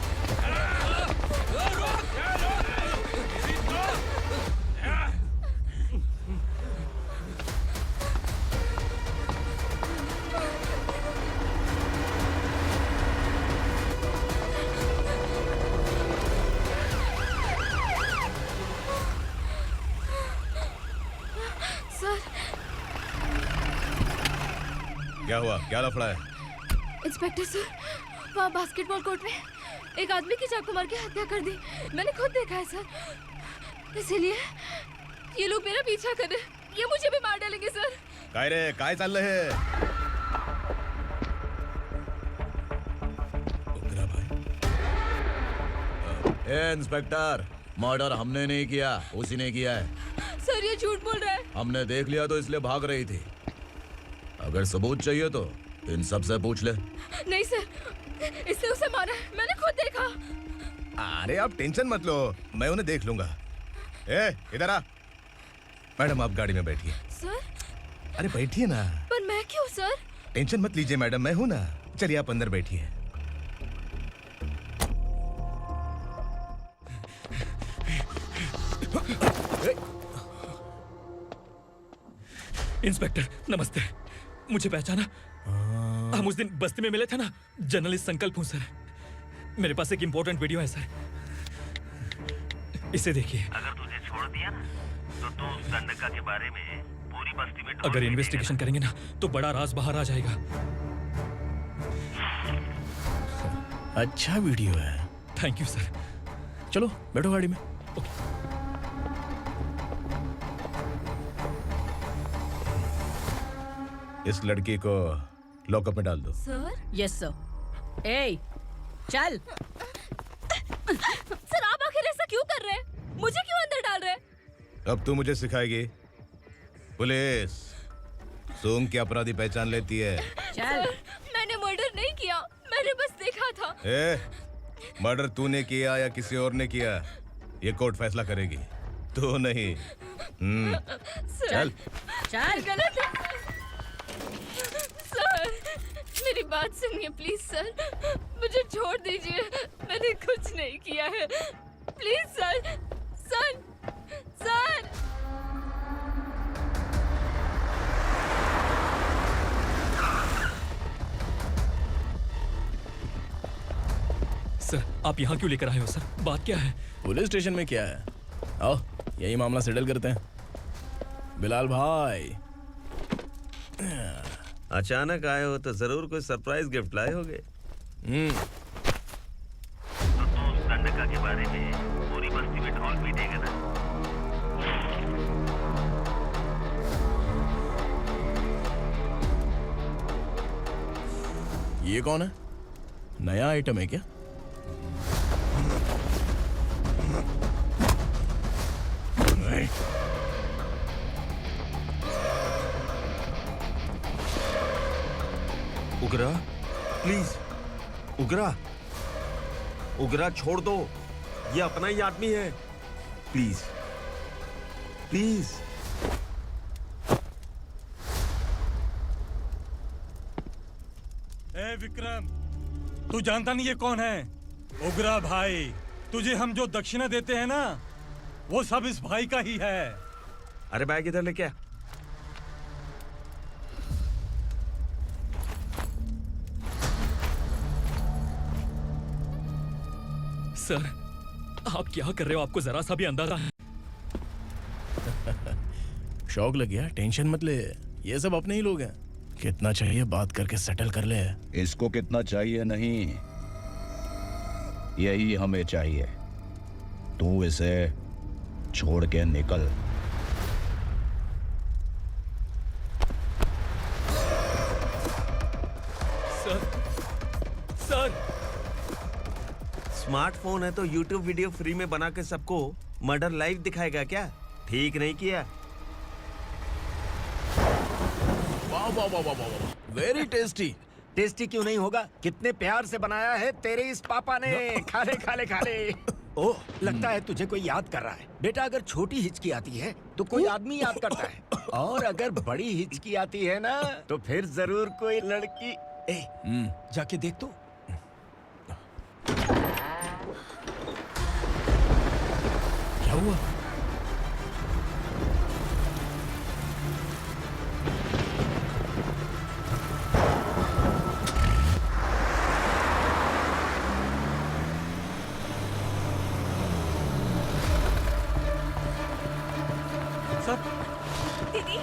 सर, क्या हुआ? क्या लफड़ा है? इंस्पेक्टर सर, वहाँ बास्केटबॉल कोर्ट में एक आदमी की चाकू मार के हत्या कर दी। मैंने खुद देखा है सर, इसीलिए ये लोग मेरा पीछा कर रहे हैं। ये मुझे भी मार डालेंगे सर। काय रे, काय चाललंय हे? उग्रा भाई। ए इंस्पेक्टर, मर्डर हमने नहीं किया, उसी ने किया है। सर ये झूठ बोल रहा है। हमने देख लिया तो इसलिए भाग रही थी। अगर सबूत चाहिए तो इन सब से पूछ ले। नहीं सर, इसने उसे मारा है, मैंने खुद देखा। अरे आप टेंशन मत लो, मैं उन्हें देख लूंगा। ए, इधर आ। मैडम आप गाड़ी में बैठिए। सर? अरे बैठिए ना। पर मैं क्यों सर? टेंशन मत लीजिए मैडम, मैं हूं ना। चलिए आप अंदर बैठिए। इंस्पेक्टर नमस्ते, मुझे पहचाना? हम उस दिन बस्ती में मिले थे ना। जर्नलिस्ट संकल्प हूँ सर। मेरे पास एक इम्पोर्टेंट वीडियो है सर, इसे देखिए। अगर तुझे छोड़ दिया ना तो तू उस दंडका के बारे में पूरी बस्ती में अगर इन्वेस्टिगेशन करेंगे ना तो बड़ा राज बाहर आ जाएगा। अच्छा वीडियो है। Thank you sir. चलो बैठो गाड़ी में। इस लड़की को लॉकअप में डाल दो। सर? Yes sir. ए, चल। सर आप आखिर ऐसा क्यों कर रहे हैं? मुझे क्यों अंदर डाल रहे? अब तू मुझे सिखाएगी? पुलिस सूंघ के अपराधी पहचान लेती है। सर, मैंने मर्डर नहीं किया, मैंने बस देखा था। मर्डर तूने किया या किसी और ने किया, ये कोर्ट फैसला करेगी, तू नहीं। चल चल। गलत है सर, मेरी बात सुनिए प्लीज सर, मुझे छोड़ दीजिए, मैंने कुछ नहीं किया है, please sir. Sir sir sir, आप यहाँ क्यों लेकर आए हो सर? बात क्या है? पुलिस स्टेशन में क्या है? आओ यही मामला सेटल करते हैं। बिलाल भाई, अचानक आए हो तो जरूर कोई सरप्राइज गिफ्ट लाए होगे। तो उस गंडका के बारे में पूरी बस्ती में ढोल पीटेगा ना। ये कौन है? नया आइटम है क्या? उगरा, प्लीज उगरा, उगरा छोड़ दो, ये अपना ही आदमी है, प्लीज प्लीज। ए विक्रम, तू जानता नहीं ये कौन है? उगरा भाई, तुझे हम जो दक्षिणा देते हैं ना, वो सब इस भाई का ही है। अरे बैग इधर लेके आ। सर, आप क्या कर रहे हो? आपको जरा सा भी अंदाजा है? शौक लग गया? टेंशन मत ले, ये सब अपने ही लोग हैं। कितना चाहिए बात करके सेटल कर ले। इसको कितना चाहिए नहीं, यही हमें चाहिए। तू इसे छोड़ के निकल। सर, स्मार्टफोन है तो YouTube वीडियो फ्री में बना के सबको मर्डर लाइव दिखाएगा क्या? ठीक नहीं किया। वाह वाह वाह वाह वाह, वेरी टेस्टी। टेस्टी क्यों नहीं होगा? कितने प्यार से बनाया है तेरे इस पापा ने। खा ले खा ले खा ले। ओह, लगता है तुझे कोई याद कर रहा है। बेटा, अगर छोटी हिचकी आती है तो कोई आदमी याद करता है, और अगर बड़ी हिचकी आती है ना तो फिर जरूर कोई लड़की। जाके देख तो। क्या हुआ? दीदी,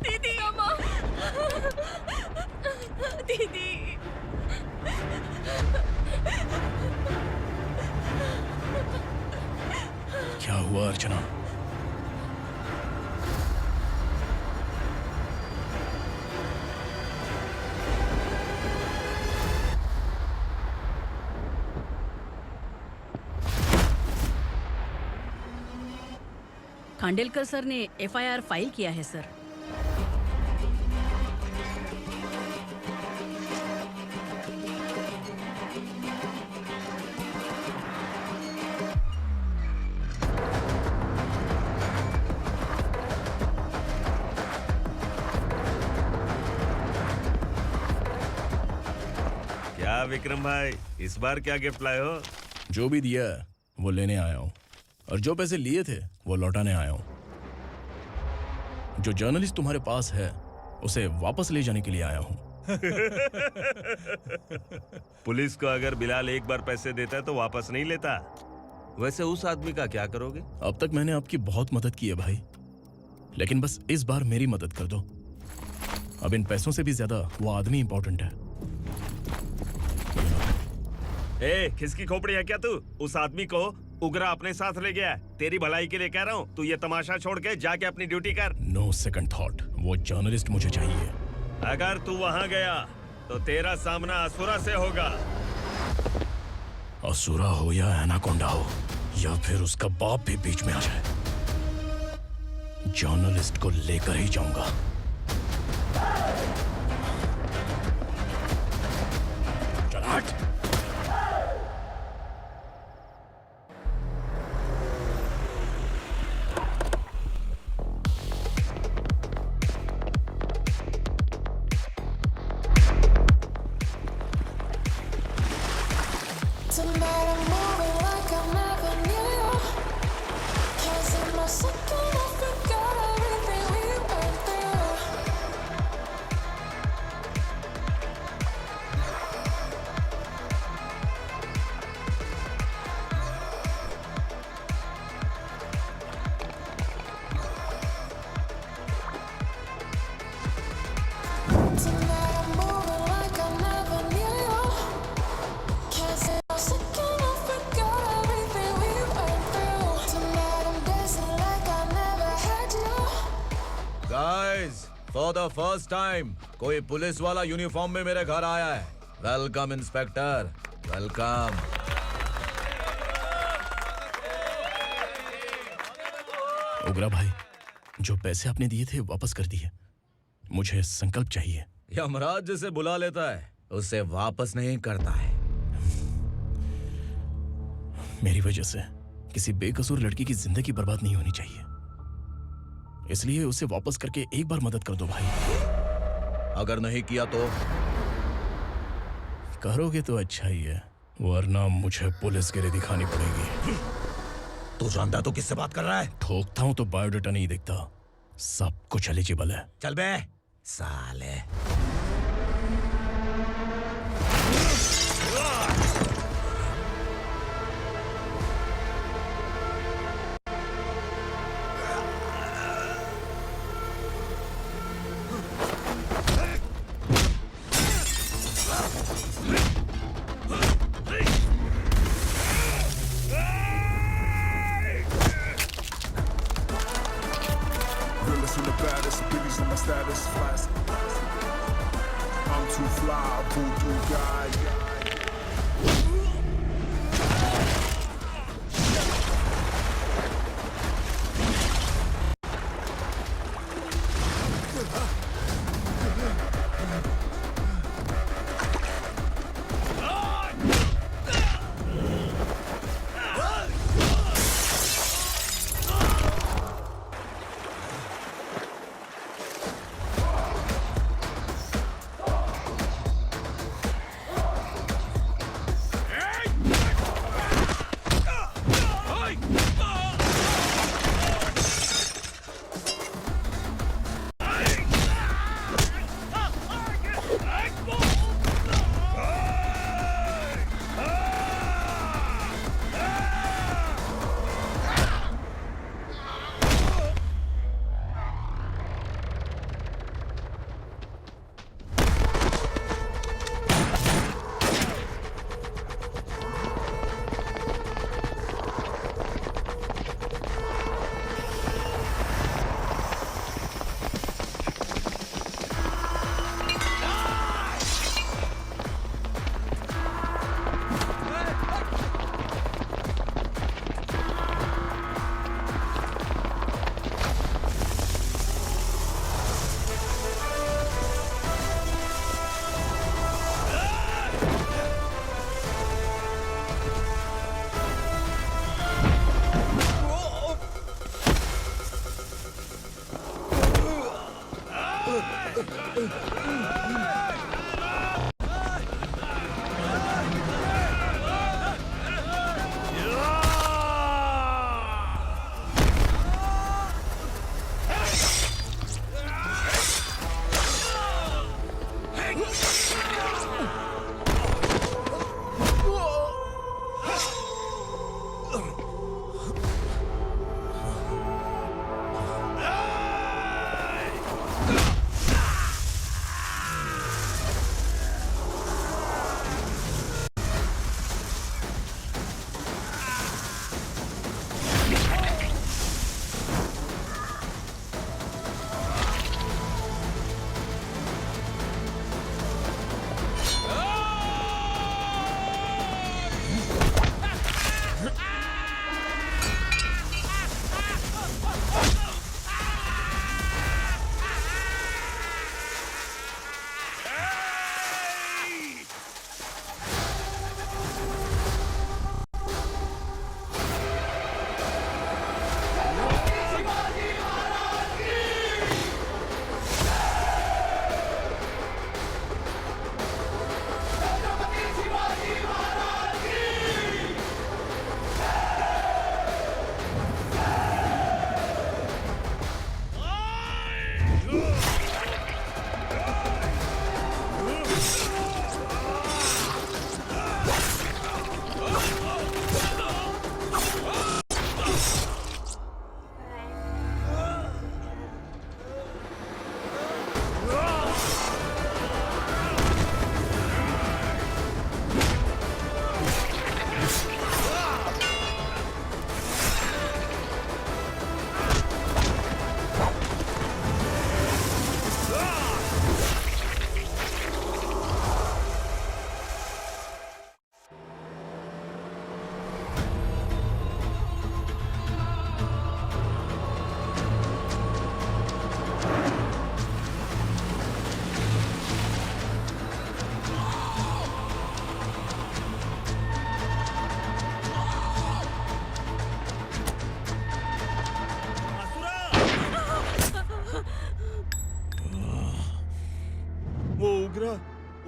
दीदी, अम्मा, दीदी। क्या हुआ अर्चना? खांडेलकर सर ने एफआईआर फाइल किया है सर। क्या विक्रम भाई, इस बार क्या गिफ्ट लाए हो? जो भी दिया है वो लेने आया हूँ, और जो पैसे लिए थे वो लौटाने आया हूँ। जो जर्नलिस्ट तुम्हारे पास है उसे वापस ले जाने के लिए आया हूँ। पुलिस को अगर बिलाल एक बार पैसे देता है तो वापस नहीं लेता। वैसे उस आदमी का क्या करोगे? अब तक मैंने आपकी बहुत मदद की है भाई, लेकिन बस इस बार मेरी मदद कर दो। अब इन पैसों से भी ज्यादा वो आदमी इंपॉर्टेंट है। खिसकी खोपड़ी है क्या तू? उस आदमी को उगरा अपने साथ ले गया। तेरी भलाई के लिए कह रहा हूँ, तू ये तमाशा छोड़ के जाके अपनी ड्यूटी कर। नो सेकंड थॉट, वो जर्नलिस्ट मुझे चाहिए। अगर तू वहाँ गया तो तेरा सामना असुरा से होगा। असुरा हो या एनाकोंडा हो, या फिर उसका बाप भी बीच में आ जाए, जर्नलिस्ट को लेकर ही जाऊंगा। चल हट। फॉर द फर्स्ट टाइम कोई पुलिस वाला यूनिफॉर्म में मेरे घर आया है। Welcome inspector, welcome. उग्रा भाई, जो पैसे आपने दिए थे वापस कर दिए। मुझे संकल्प चाहिए। यमराज जिसे बुला लेता है उसे वापस नहीं करता है। मेरी वजह से किसी बेकसूर लड़की की जिंदगी बर्बाद नहीं होनी चाहिए, इसलिए उसे वापस करके एक बार मदद कर दो भाई। अगर नहीं किया तो? करोगे तो अच्छा ही है, वरना मुझे पुलिसगिरी दिखानी पड़ेगी। तू जानता तो किससे बात कर रहा है? ठोकता हूं तो बायोडाटा नहीं दिखता, सब कुछ एलिजिबल है। चल बे साले। Realest and the baddest, Billy's on my status, flash.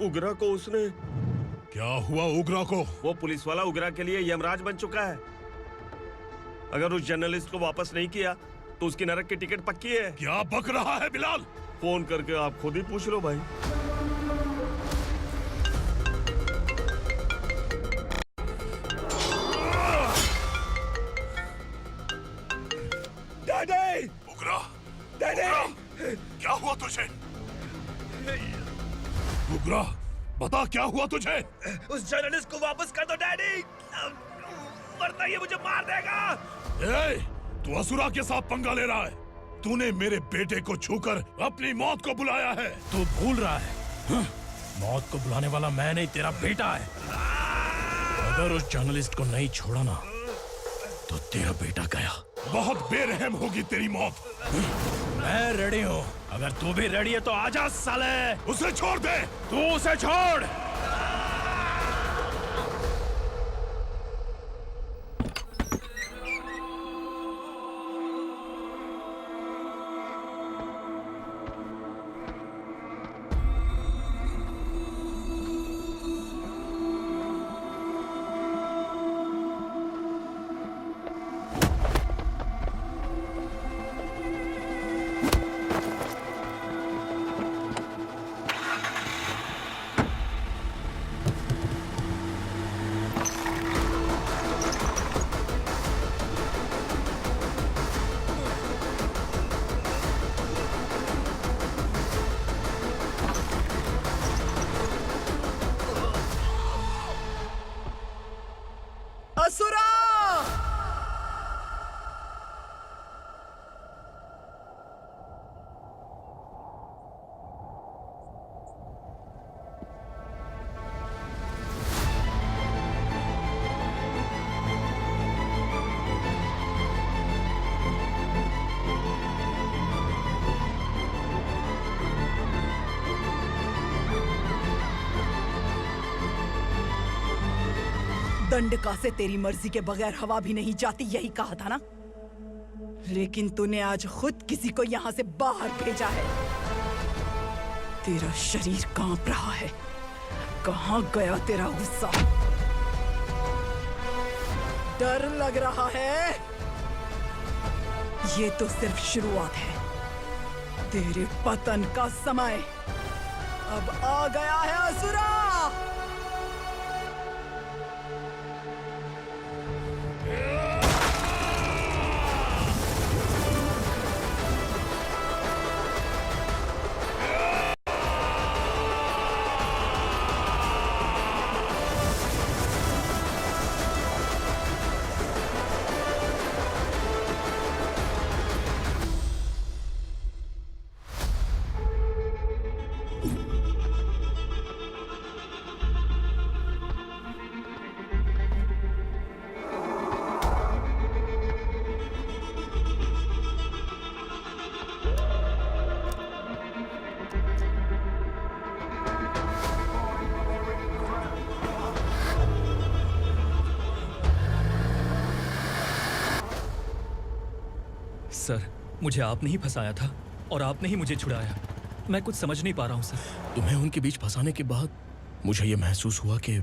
उग्रा को उसने। क्या हुआ उग्रा को? वो पुलिस वाला उग्रा के लिए यमराज बन चुका है। अगर उस जर्नलिस्ट को वापस नहीं किया तो उसकी नरक की टिकट पक्की है। क्या बक रहा है बिलाल? फोन करके आप खुद ही पूछ लो भाई। डैडी! उग्रा! डैडी! क्या हुआ तुझे? उग्रा, बता क्या हुआ तुझे? उस जर्नलिस्ट को वापस कर दो डैडी, वरना ये मुझे मार देगा। ए, तू असुरा के साथ पंगा ले रहा है। तूने मेरे बेटे को छूकर अपनी मौत को बुलाया है। तू भूल रहा है, हाँ? मौत को बुलाने वाला मैं नहीं, तेरा बेटा है। अगर उस जर्नलिस्ट को नहीं छोड़ा ना तो तेरा बेटा गया। बहुत बेरहम होगी तेरी मौत। मैं रेडी हूँ, अगर तू भी रेडी है तो आजा साले। उसे छोड़ दे। तू उसे छोड़। असुरा! दंडका से तेरी मर्जी के बगैर हवा भी नहीं जाती, यही कहा था ना? लेकिन तूने आज खुद किसी को यहाँ से बाहर भेजा है। तेरा शरीर कांप रहा है। कहाँ गया तेरा गुस्सा? डर लग रहा है? ये तो सिर्फ शुरुआत है। तेरे पतन का समय अब आ गया है असुरा। सर, मुझे आपने ही फंसाया था और आपने ही मुझे छुड़ाया। मैं कुछ समझ नहीं पा रहा हूँ सर। तुम्हें उनके बीच फंसाने के बाद मुझे यह महसूस हुआ कि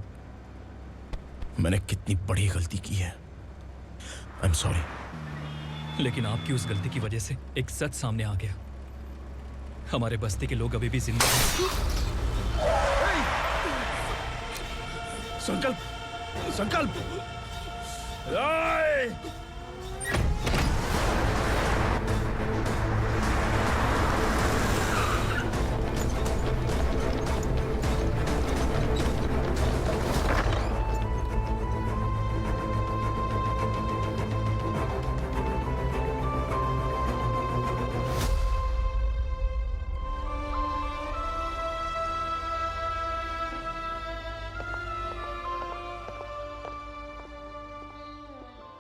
मैंने कितनी बड़ी गलती की है। I am sorry. लेकिन आपकी उस गलती की वजह से एक सच सामने आ गया। हमारे बस्ती के लोग अभी भी जिंदा हैं। संकल्प, संकल्प!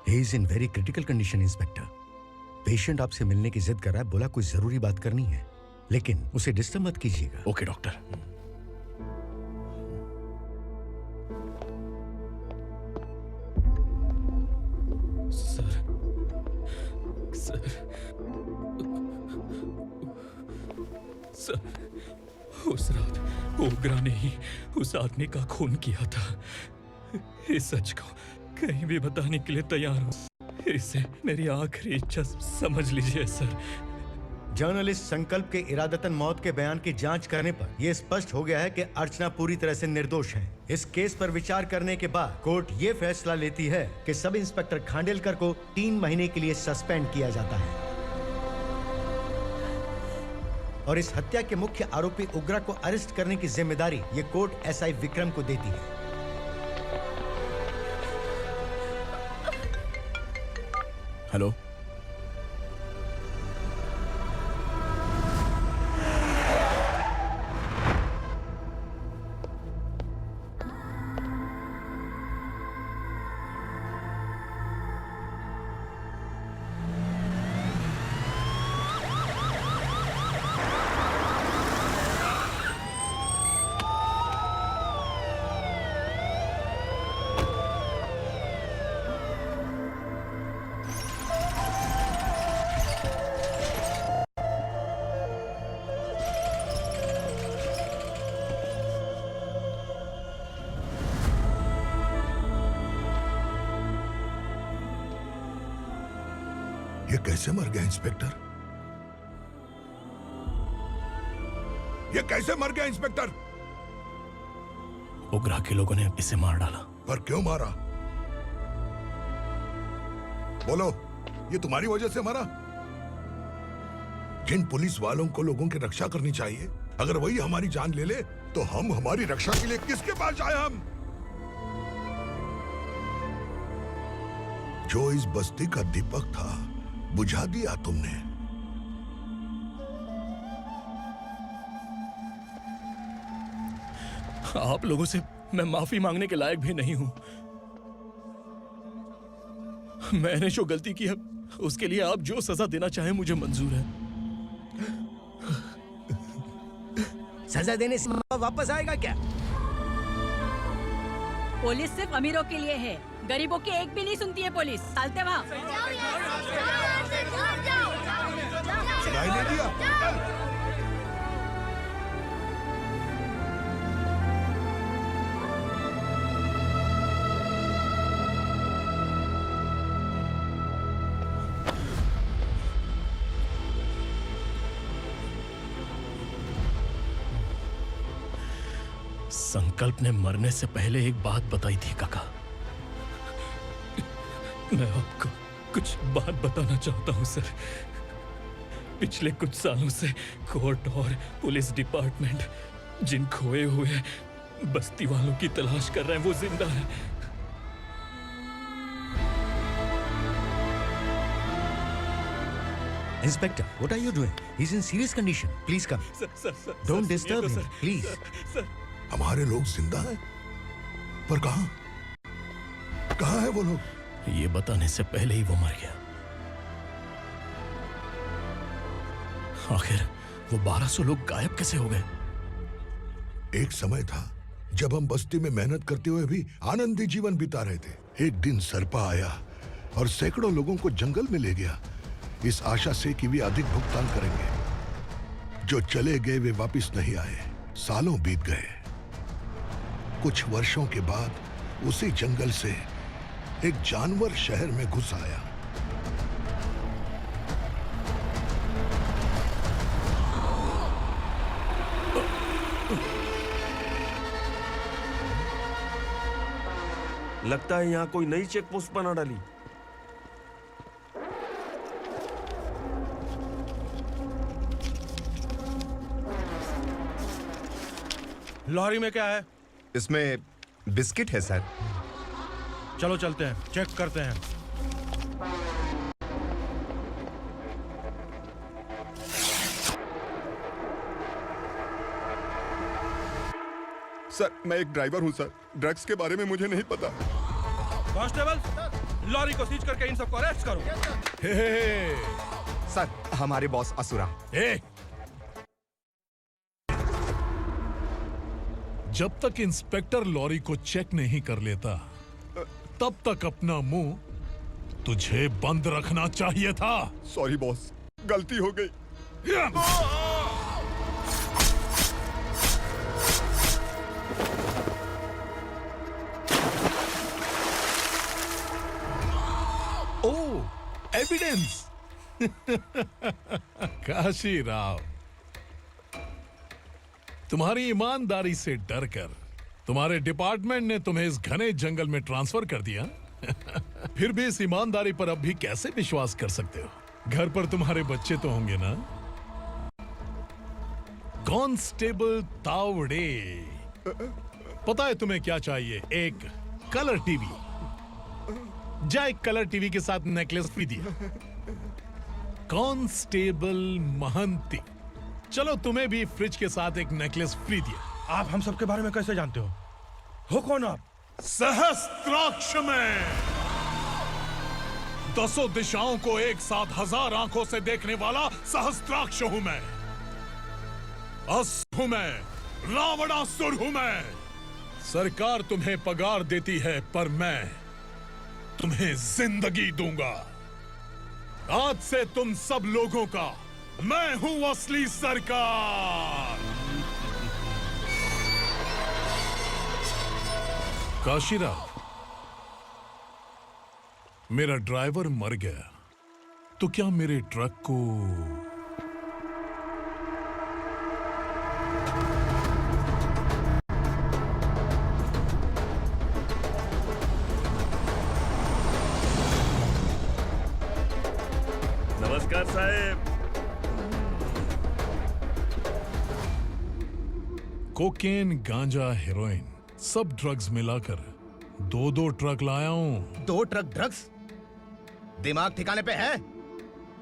He is in very critical condition, inspector. Patient आपसे मिलने की जिद कर रहा है, बोला कोई जरूरी बात करनी है, लेकिन उसे डिस्टर्ब मत कीजिएगा। Okay doctor. Sir, sir, sir, उस रात ओग्रा ने ही उस आदमी का खून किया था। इस सच को कहीं भी बताने के लिए तैयार हूँ। इसे मेरी आखिरी इच्छा समझ लीजिए सर। जर्नलिस्ट संकल्प के इरादतन मौत के बयान की जांच करने पर यह स्पष्ट हो गया है कि अर्चना पूरी तरह से निर्दोष है। इस केस पर विचार करने के बाद कोर्ट ये फैसला लेती है कि सब इंस्पेक्टर खांडेलकर को 3 महीने के लिए सस्पेंड किया जाता है और इस हत्या के मुख्य आरोपी उग्रा को अरेस्ट करने की जिम्मेदारी ये कोर्ट एसआई विक्रम को देती है। हेलो, ये कैसे मर गया इंस्पेक्टर? ये कैसे मर गया इंस्पेक्टर? उग्रा के लोगों ने इसे मार डाला। पर क्यों मारा? बोलो, ये तुम्हारी वजह से मरा? जिन पुलिस वालों को लोगों की रक्षा करनी चाहिए, अगर वही हमारी जान ले ले तो हम हमारी रक्षा के लिए किसके पास जाए? हम जो इस बस्ती का दीपक था बुझा दिया तुमने। आप लोगों से मैं माफी मांगने के लायक भी नहीं हूं। मैंने जो गलती की है उसके लिए आप जो सजा देना चाहें मुझे मंजूर है। सजा देने से वापस आएगा क्या? पुलिस सिर्फ अमीरों के लिए है, गरीबों की एक भी नहीं सुनती है पुलिस। चलते वहाँ। सुनाई नहीं दिया? संकल्प ने मरने से पहले एक बात बताई थी काका। मैं आपको कुछ बात बताना चाहता हूं सर। पिछले कुछ सालों से कोर्ट और पुलिस डिपार्टमेंट जिन खोए हुए बस्ती वालों की तलाश कर रहे हैं वो जिंदा है। Inspector, what are you doing? He's in serious condition. Please come. Don't disturb him, please. हमारे लोग जिंदा हैं? पर कहां? कहां है वो लोग? ये बताने से पहले ही वो मर गया। आखिर वो 1200 लोग गायब कैसे हो गए? एक समय था जब हम बस्ती में मेहनत करते हुए भी आनंदी जीवन बिता रहे थे। एक दिन सरपा आया और सैकड़ों लोगों को जंगल में ले गया, इस आशा से कि वे अधिक भुगतान करेंगे। जो चले गए वे वापस नहीं आए। सालों बीत गए। कुछ वर्षों के बाद उसी जंगल से एक जानवर शहर में घुस आया। लगता है यहाँ कोई नई चेक पोस्ट बना डाली। लॉरी में क्या है? इसमें बिस्किट है सर। चलो चलते हैं, चेक करते हैं। सर, मैं एक ड्राइवर हूं सर। ड्रग्स के बारे में मुझे नहीं पता। कांस्टेबल, लॉरी को सीज करके इन सबको अरेस्ट करो। सर, हमारे बॉस असुरा। जब तक इंस्पेक्टर लॉरी को चेक नहीं कर लेता तब तक अपना मुंह तुझे बंद रखना चाहिए था। सॉरी बॉस, गलती हो गई। एविडेंस। काशी राव, तुम्हारी ईमानदारी से डरकर तुम्हारे डिपार्टमेंट ने तुम्हें इस घने जंगल में ट्रांसफर कर दिया। फिर भी इस ईमानदारी पर अब भी कैसे विश्वास कर सकते हो? घर पर तुम्हारे बच्चे तो होंगे ना? कांस्टेबल तावड़े, पता है तुम्हें क्या चाहिए? एक कलर टीवी। जा एक कलर टीवी के साथ नेकलेस भी दिया। कांस्टेबल महंती, चलो तुम्हें भी फ्रिज के साथ एक नेकलेस फ्री दिया। आप हम सबके बारे में कैसे जानते हो कौन आप? सहस्त्राक्ष में 10 दिशाओं को एक साथ 1000 आंखों से देखने वाला सहस्त्राक्ष हूं मैं। हूं मैं, रावणासुर हूं मैं। सरकार तुम्हें पगार देती है पर मैं तुम्हें जिंदगी दूंगा। आज से तुम सब लोगों का मैं हूं असली सरकार। काशीराव, मेरा ड्राइवर मर गया तो क्या मेरे ट्रक को नमस्कार साहब। कोकेन, गांजा, हेरोइन, सब ड्रग्स मिलाकर 2 ट्रक लाया हूं। 2 ट्रक ड्रग्स? दिमाग ठिकाने पे है?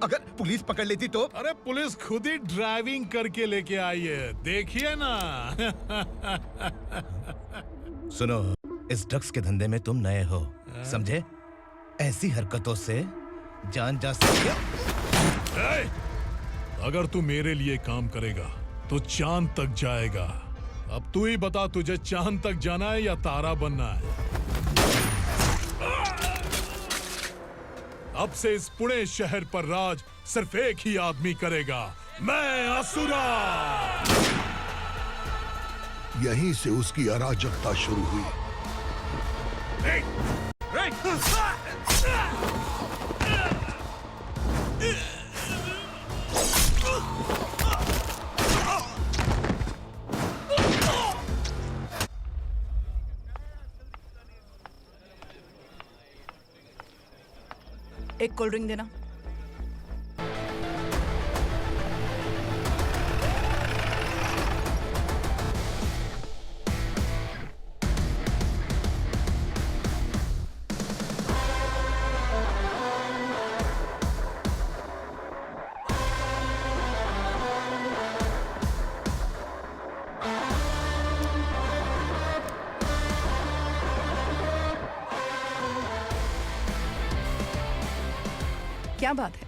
अगर पुलिस पकड़ लेती तो? अरे पुलिस खुद ही ड्राइविंग करके लेके आई है, देखिए ना। सुनो, इस ड्रग्स के धंधे में तुम नए हो, समझे? ऐसी हरकतों से जान जा सकती है। अगर तू मेरे लिए काम करेगा तो चांद तक जाएगा। अब तू ही बता, तुझे चांद तक जाना है या तारा बनना है? अब से इस पुणे शहर पर राज सिर्फ एक ही आदमी करेगा, मैं असुरा। यहीं से उसकी अराजकता शुरू हुई। एक कोल्ड ड्रिंक देना। क्या बात है,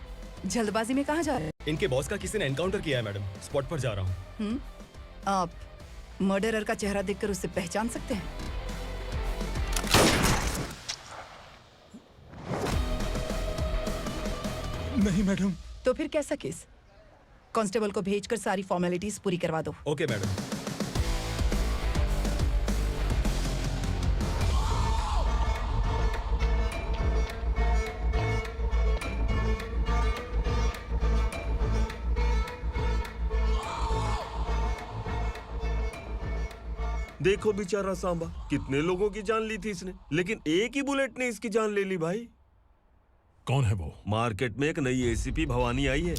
जल्दबाजी में कहाँ जा रहे हैं? इनके बॉस का किसी ने एनकाउंटर किया है मैडम, स्पॉट पर जा रहा हूँ। आप मर्डरर का चेहरा देखकर उसे पहचान सकते हैं? नहीं मैडम। तो फिर कैसा केस? कांस्टेबल को भेजकर सारी फॉर्मेलिटीज पूरी करवा दो। Okay madam. देखो बेचारा सांबा, कितने लोगों की जान ली थी इसने, लेकिन एक ही बुलेट ने इसकी जान ले ली भाई। कौन है वो? मार्केट में एक नई एसीपी भवानी आई है।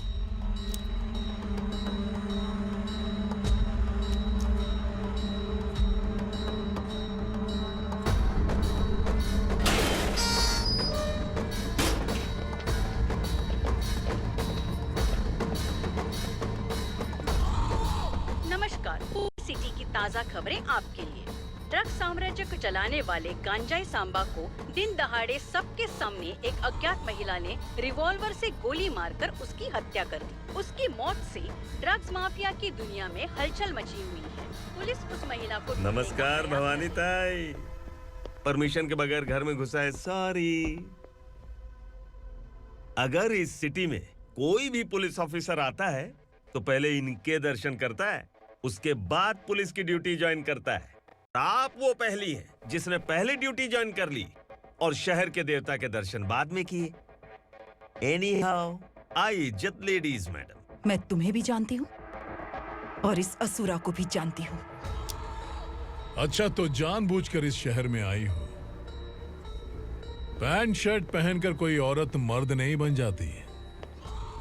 नमस्कार, सिटी की ताज़ा खबरें आपके लिए। ड्रग साम्राज्य को चलाने वाले गांजाई सांबा को दिन दहाड़े सबके सामने एक अज्ञात महिला ने रिवॉल्वर से गोली मारकर उसकी हत्या कर दी। उसकी मौत से ड्रग्स माफिया की दुनिया में हलचल मची हुई है। पुलिस उस महिला को नमस्कार भवानी ताई, परमिशन के बगैर घर में घुसा है, सॉरी। अगर इस सिटी में कोई भी पुलिस ऑफिसर आता है तो पहले इनके दर्शन करता है, उसके बाद पुलिस की ड्यूटी ज्वाइन करता है। आप वो पहली हैं जिसने पहले ड्यूटी ज्वाइन कर ली और शहर के देवता के दर्शन बाद में किए। एनीहाउ, आई इज्जत लेडीज मैडम। मैं तुम्हें भी जानती हूँ और इस असुरा को भी जानती हूँ। अच्छा, तो जानबूझकर इस शहर में आई हो। पैंट शर्ट पहनकर कोई औरत मर्द नहीं बन जाती।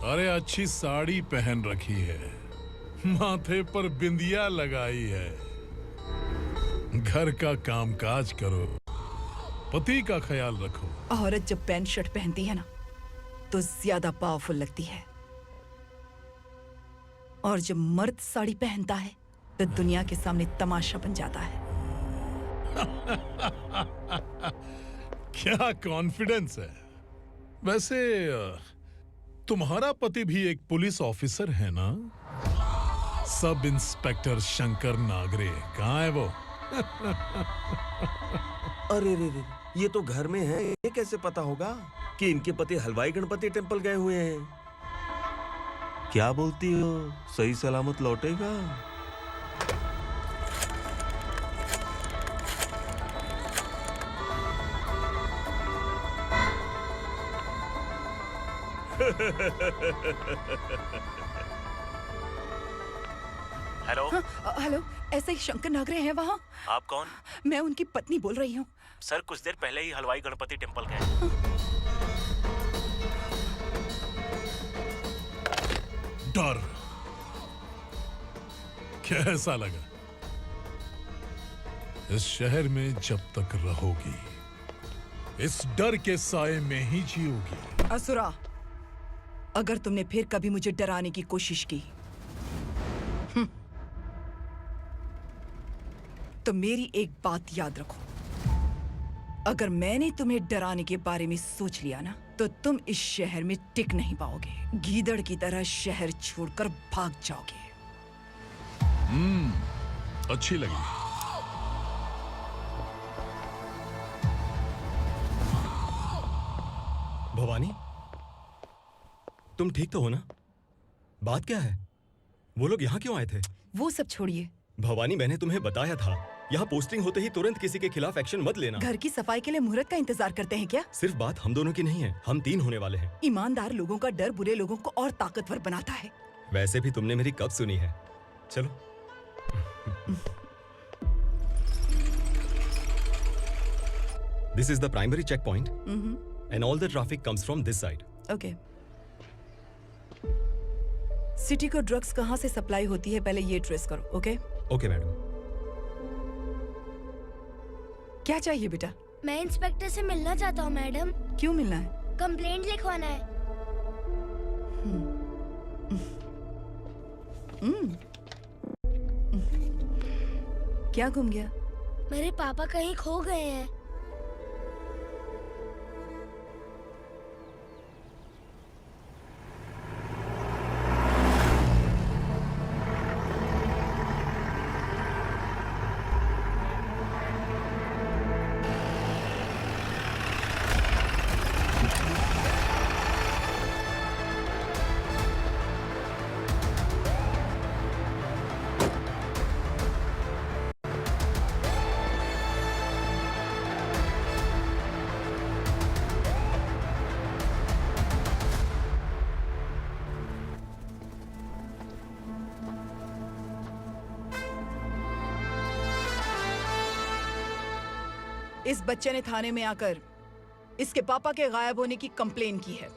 अरे अच्छी साड़ी पहन रखी है, माथे पर बिंदिया लगाई है, घर का कामकाज करो, पति का ख्याल रखो। औरत जब पैंट शर्ट पहनती है ना तो ज्यादा पावरफुल लगती है, और जब मर्द साड़ी पहनता है तो दुनिया के सामने तमाशा बन जाता है। क्या कॉन्फिडेंस है। वैसे तुम्हारा पति भी एक पुलिस ऑफिसर है ना? सब इंस्पेक्टर शंकर नागरे कहाँ है वो? अरे रे रे, ये तो घर में है। ये कैसे पता होगा कि इनके पति हलवाई गणपति टेम्पल गए हुए हैं? क्या बोलती हो, सही सलामत लौटेगा? हेलो। हेलो, ऐसे ही शंकर नागरे हैं वहाँ? आप कौन? मैं उनकी पत्नी बोल रही हूँ। सर कुछ देर पहले ही हलवाई गणपति टेम्पल गए। डर कैसा लगा? इस शहर में जब तक रहोगी इस डर के साए में ही जियोगी। असुरा, अगर तुमने फिर कभी मुझे डराने की कोशिश की तो मेरी एक बात याद रखो, अगर मैंने तुम्हें डराने के बारे में सोच लिया ना तो तुम इस शहर में टिक नहीं पाओगे। गीदड़ की तरह शहर छोड़कर भाग जाओगे। अच्छी लगी। भवानी, तुम ठीक तो हो ना? बात क्या है? वो लोग यहाँ क्यों आए थे? वो सब छोड़िए। भवानी, मैंने तुम्हें बताया था यहाँ पोस्टिंग होते ही तुरंत किसी के खिलाफ एक्शन मत लेना। घर की सफाई के लिए मुहूर्त का इंतजार करते हैं क्या? सिर्फ बात हम दोनों की नहीं है, हम 3 होने वाले हैं। ईमानदार लोगों का डर बुरे लोगों को और ताकतवर बनाता है। वैसे भी तुमने मेरी कब सुनी है? चलो। This is the primary checkpoint, and all the traffic comes from this side. Okay. City को ड्रग्स कहाँ से सप्लाई होती है पहले ये ट्रेस करो, ओके? Okay madam. क्या चाहिए बेटा? मैं इंस्पेक्टर से मिलना चाहता हूँ मैडम। क्यों मिलना है? कंप्लेंट लिखवाना है। क्या गुम गया? मेरे पापा कहीं खो गए हैं। इस बच्चे ने थाने में आकर इसके पापा के गायब होने की कंप्लेन की है।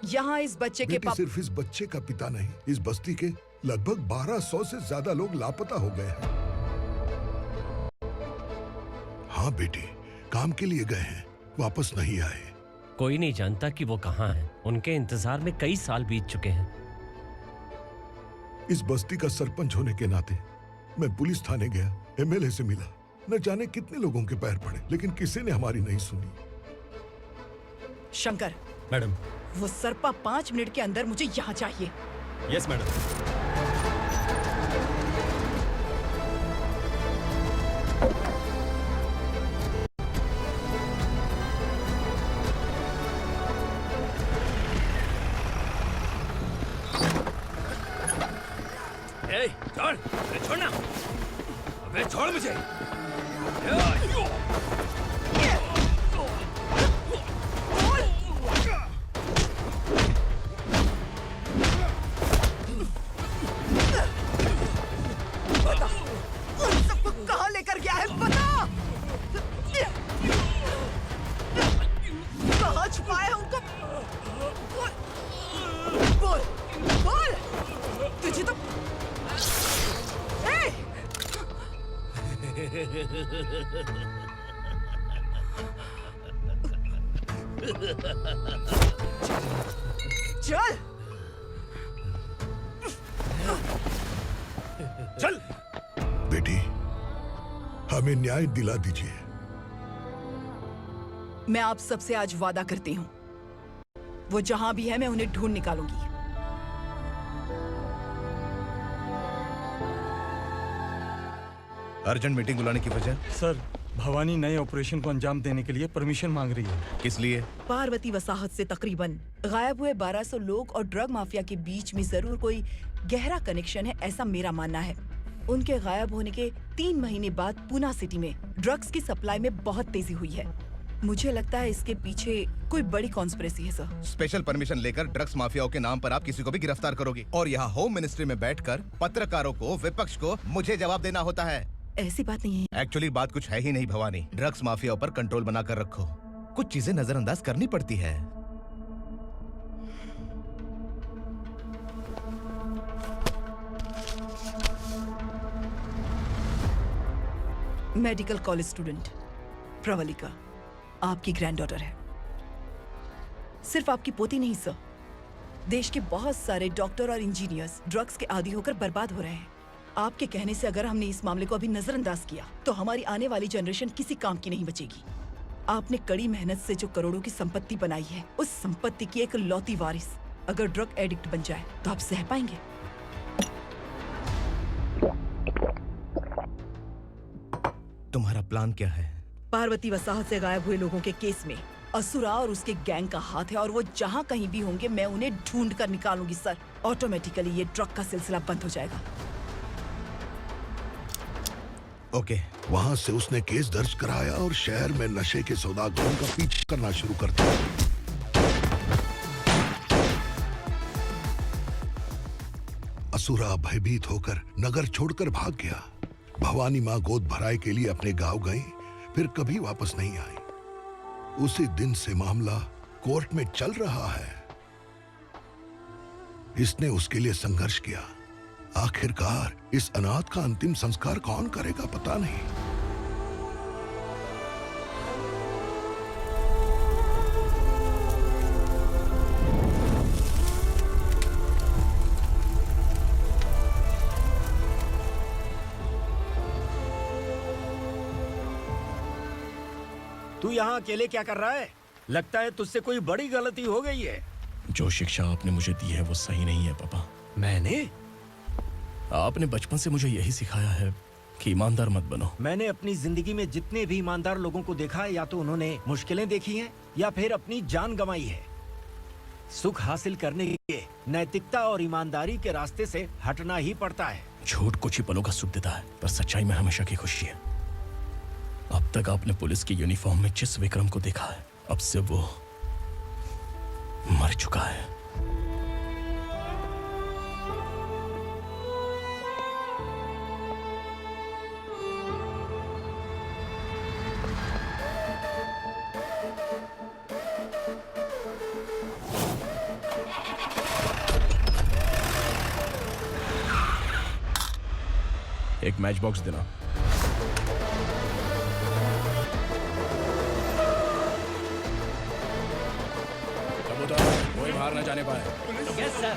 यहाँ इस बच्चे के पापा सिर्फ इस बच्चे का पिता नहीं, इस बस्ती के लगभग 1200 से ज्यादा लोग लापता हो गए हैं। हाँ बेटी, काम के लिए गए हैं, वापस नहीं आए। कोई नहीं जानता कि वो कहाँ हैं। उनके इंतजार में कई साल बीत चुके हैं। इस बस्ती का सरपंच होने के नाते मैं पुलिस थाने गया, एमएलए से मिला, न जाने कितने लोगों के पैर पड़े, लेकिन किसी ने हमारी नहीं सुनी। शंकर। मैडम। वो सरपा 5 मिनट के अंदर मुझे यहाँ चाहिए। Yes madam. छोड़, छोड़ना, अबे छोड़ मुझे। चल चल बेटी, हमें न्याय दिला दीजिए। मैं आप सबसे आज वादा करती हूँ, वो जहां भी है मैं उन्हें ढूंढ निकालूंगी। अर्जेंट मीटिंग बुलाने की वजह? सर, भवानी नए ऑपरेशन को अंजाम देने के लिए परमिशन मांग रही है। किस लिए? पार्वती वसाहत से तकरीबन गायब हुए 1200 लोग और ड्रग माफिया के बीच में जरूर कोई गहरा कनेक्शन है, ऐसा मेरा मानना है। उनके गायब होने के 3 महीने बाद पूना सिटी में ड्रग्स की सप्लाई में बहुत तेजी हुई है। मुझे लगता है इसके पीछे कोई बड़ी कॉन्स्पिरेसी है सर। स्पेशल परमिशन लेकर ड्रग्स माफियाओं के नाम पर आप किसी को भी गिरफ्तार करोगे और यहाँ होम मिनिस्ट्री में बैठकर पत्रकारों को, विपक्ष को मुझे जवाब देना होता है। ऐसी बात नहीं है। एक्चुअली बात कुछ है ही नहीं भवानी। ड्रग्स माफियाओं पर कंट्रोल बनाकर रखो, कुछ चीजें नजरअंदाज करनी पड़ती है। मेडिकल कॉलेज स्टूडेंट प्रवलिका आपकी ग्रैंडडॉटर है। सिर्फ आपकी पोती नहीं सर, देश के बहुत सारे डॉक्टर और इंजीनियर्स ड्रग्स के आदी होकर बर्बाद हो रहे हैं। आपके कहने से अगर हमने इस मामले को अभी नजरअंदाज किया तो हमारी आने वाली जनरेशन किसी काम की नहीं बचेगी। आपने कड़ी मेहनत से जो करोड़ों की संपत्ति बनाई है, उस संपत्ति की एक लौती वारिस अगर ड्रग एडिक्ट बन जाए तो आप सह पाएंगे? तुम्हारा प्लान क्या है? पार्वती वसाहत से गायब हुए लोगों के केस में असुरा और उसके गैंग का हाथ है और वो जहाँ कहीं भी होंगे मैं उन्हें ढूंढ कर निकालूंगी सर। ऑटोमेटिकली ये ड्रग का सिलसिला बंद हो जाएगा। ओके। वहाँ से उसने केस दर्ज कराया और शहर में नशे के सौदागरों का पीछा करना शुरू कर दिया। असुरा भयभीत होकर नगर छोड़कर भाग गया। भवानी माँ गोद भराई के लिए अपने गांव गई, फिर कभी वापस नहीं आई। उसी दिन से मामला कोर्ट में चल रहा है। इसने उसके लिए संघर्ष किया। आखिरकार इस अनाथ का अंतिम संस्कार कौन करेगा पता नहीं। तू यहाँ अकेले क्या कर रहा है? लगता है तुझसे कोई बड़ी गलती हो गई है। जो शिक्षा आपने मुझे दी है वो सही नहीं है पापा। मैंने? आपने बचपन से मुझे यही सिखाया है कि ईमानदार मत बनो। मैंने अपनी जिंदगी में जितने भी ईमानदार लोगों को देखा है, या तो उन्होंने मुश्किलें देखी हैं या फिर अपनी जान गंवाई है। सुख हासिल करने के लिए नैतिकता और ईमानदारी के रास्ते से हटना ही पड़ता है। झूठ कुछ ही पलों का सुख देता है, पर सच्चाई में हमेशा की खुशी है। अब तक आपने पुलिस की यूनिफॉर्म में जिस विक्रम को देखा है, अब से वो मर चुका है। एक मैच बॉक्स देना। कबूतर कोई बाहर न जाने पाए। Yes sir.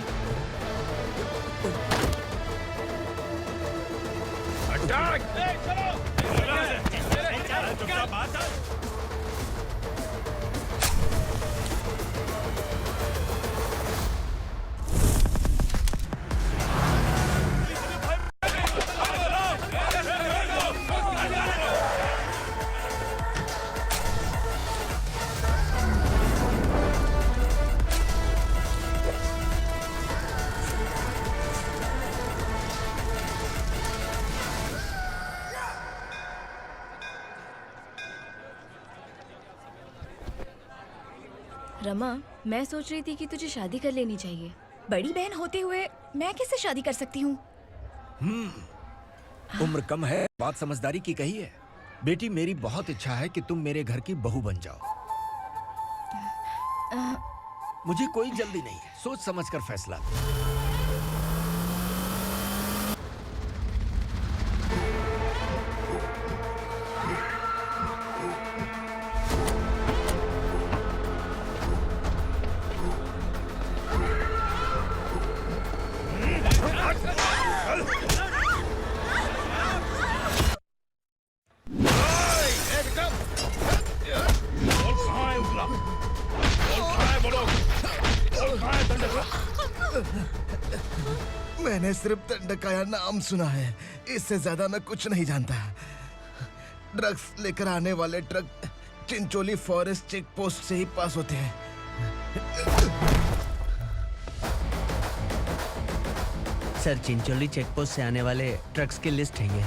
अटैक! रमा, मैं सोच रही थी कि तुझे शादी कर लेनी चाहिए। बड़ी बहन होते हुए मैं कैसे शादी कर सकती हूँ? उम्र कम है, बात समझदारी की कही है। बेटी, मेरी बहुत इच्छा है कि तुम मेरे घर की बहू बन जाओ। मुझे कोई जल्दी नहीं है, सोच समझ कर फैसला। मैंने सिर्फ दंडकाया नाम सुना है, इससे ज्यादा मैं कुछ नहीं जानता। ड्रग्स लेकर आने वाले truck Chincholi forest check post से ही पास होते हैं। सर, चिंचोली चेक पोस्ट से आने वाले ट्रक्स की लिस्ट है ये।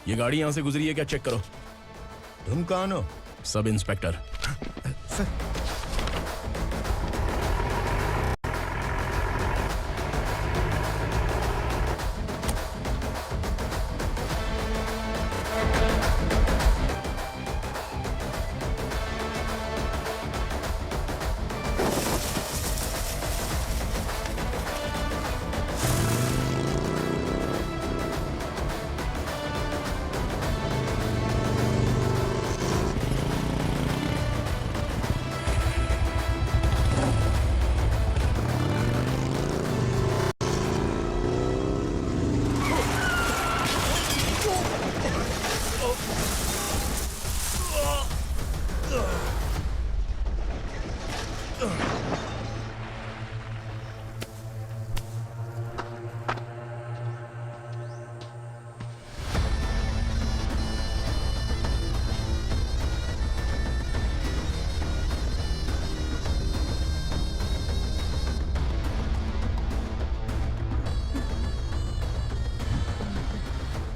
ये गाड़ी यहाँ से गुजरी है क्या, चेक करो। तुम कौन हो? Sub inspector.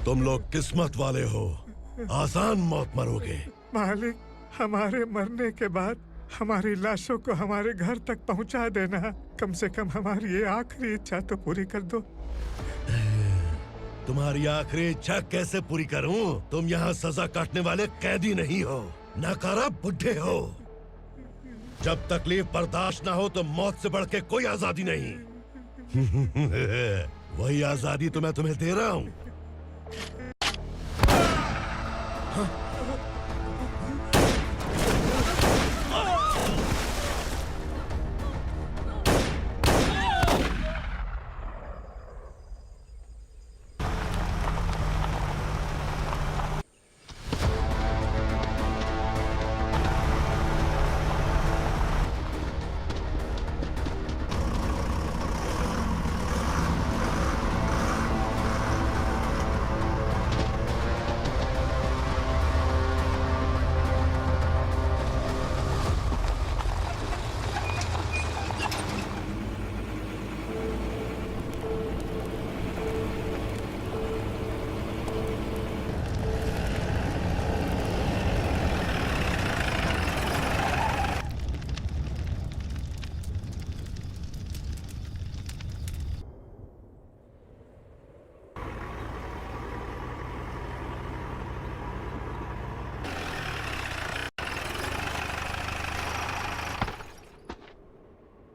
तुम लोग किस्मत वाले हो, आसान मौत मरोगे। मालिक, हमारे मरने के बाद हमारी लाशों को हमारे घर तक पहुंचा देना। कम से कम हमारी ये आखिरी इच्छा तो पूरी कर दो। तुम्हारी आखिरी इच्छा कैसे पूरी करूं? तुम यहाँ सजा काटने वाले कैदी नहीं हो, नकारा बुड्ढे हो। जब तकलीफ बर्दाश्त ना हो तो मौत से बढ़ के कोई आजादी नहीं। वही आजादी तो मैं तुम्हें दे रहा हूँ।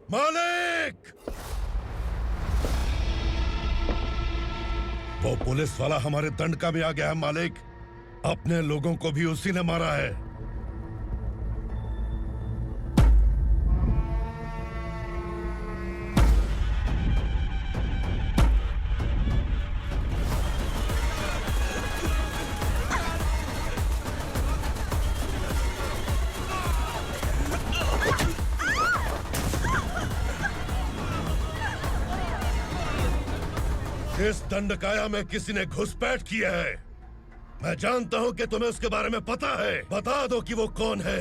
मालिक! वो पुलिस वाला हमारे दंडका में आ गया है मालिक। अपने लोगों को भी उसी ने मारा है। इस दंडकाया में किसी ने घुसपैठ किया है। मैं जानता हूं कि तुम्हें उसके बारे में पता है। बता दो कि वो कौन है,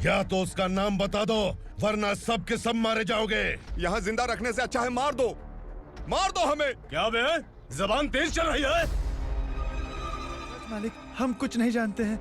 या तो उसका नाम बता दो, वरना सब के सब मारे जाओगे। यहाँ जिंदा रखने से अच्छा है मार दो हमें। क्या बे, जबान तेज चल रही है? मालिक, हम कुछ नहीं जानते हैं।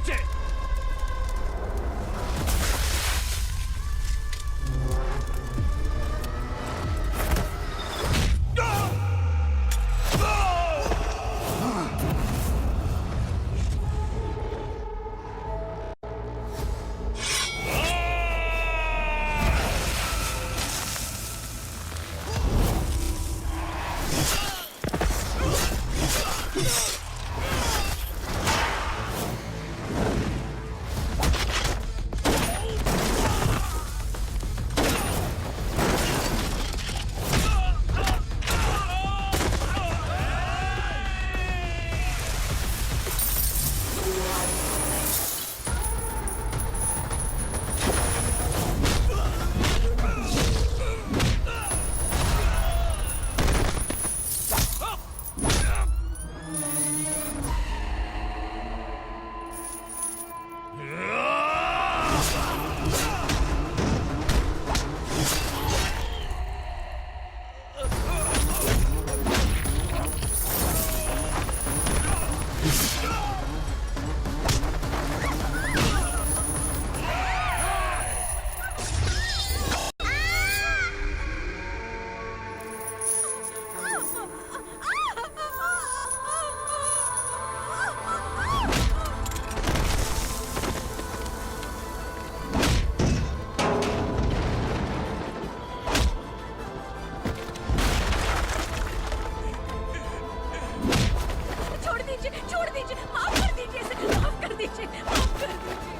नीचे। छोड़ दीजिए, माफ कर दीजिए इसे, माफ कर दीजिए, माफ कर दीजिए।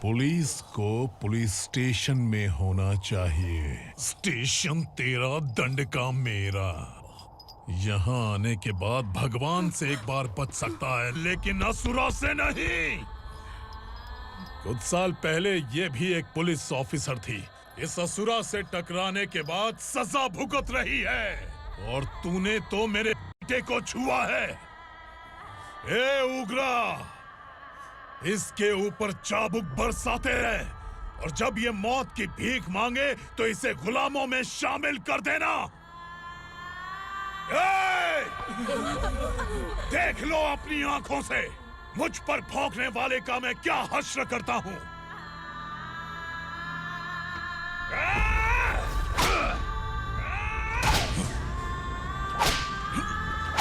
पुलिस को पुलिस स्टेशन में होना चाहिए। स्टेशन तेरा, दंड का मेरा। यहाँ आने के बाद भगवान से एक बार बच सकता है, लेकिन असुरा से नहीं। कुछ साल पहले ये भी एक पुलिस ऑफिसर थी। इस असुरा से टकराने के बाद सजा भुगत रही है, और तूने तो मेरे बेटे को छुआ है। ए उग्रा, इसके ऊपर चाबुक बरसाते हैं, और जब ये मौत की भीख मांगे तो इसे गुलामों में शामिल कर देना। देख लो अपनी आंखों से मुझ पर भौंकने वाले का मैं क्या हश्र करता हूं।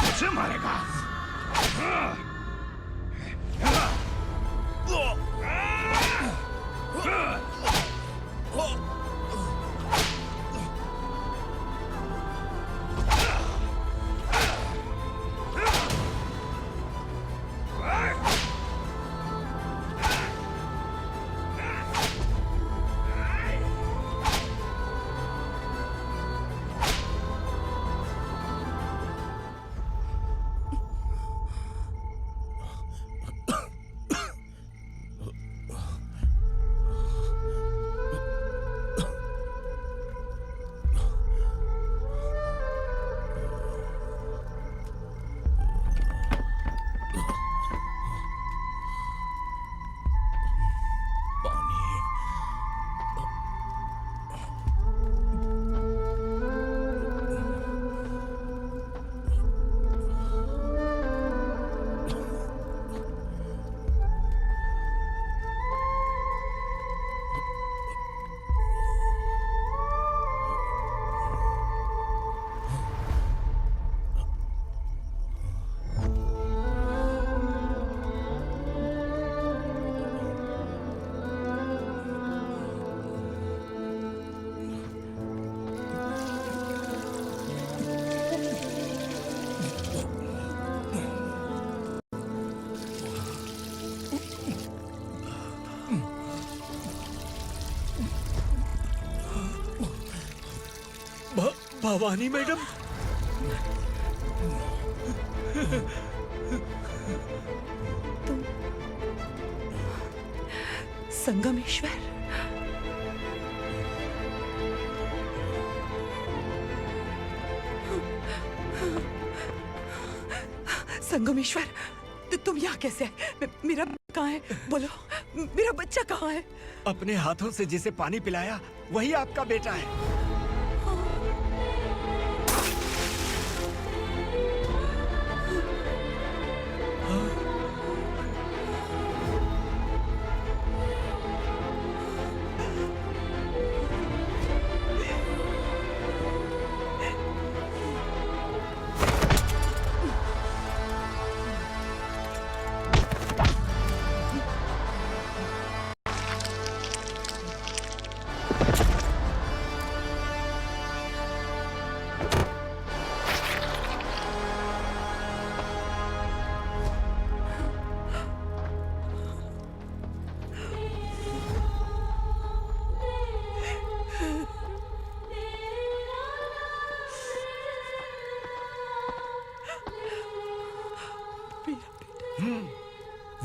मुझे मारेगा। भवानी मैडम, तुम संगमेश्वर? संगमेश्वर, तुम यहाँ कैसे आए? मेरा कहाँ है? बोलो मेरा बच्चा कहाँ है? अपने हाथों से जिसे पानी पिलाया वही आपका बेटा है।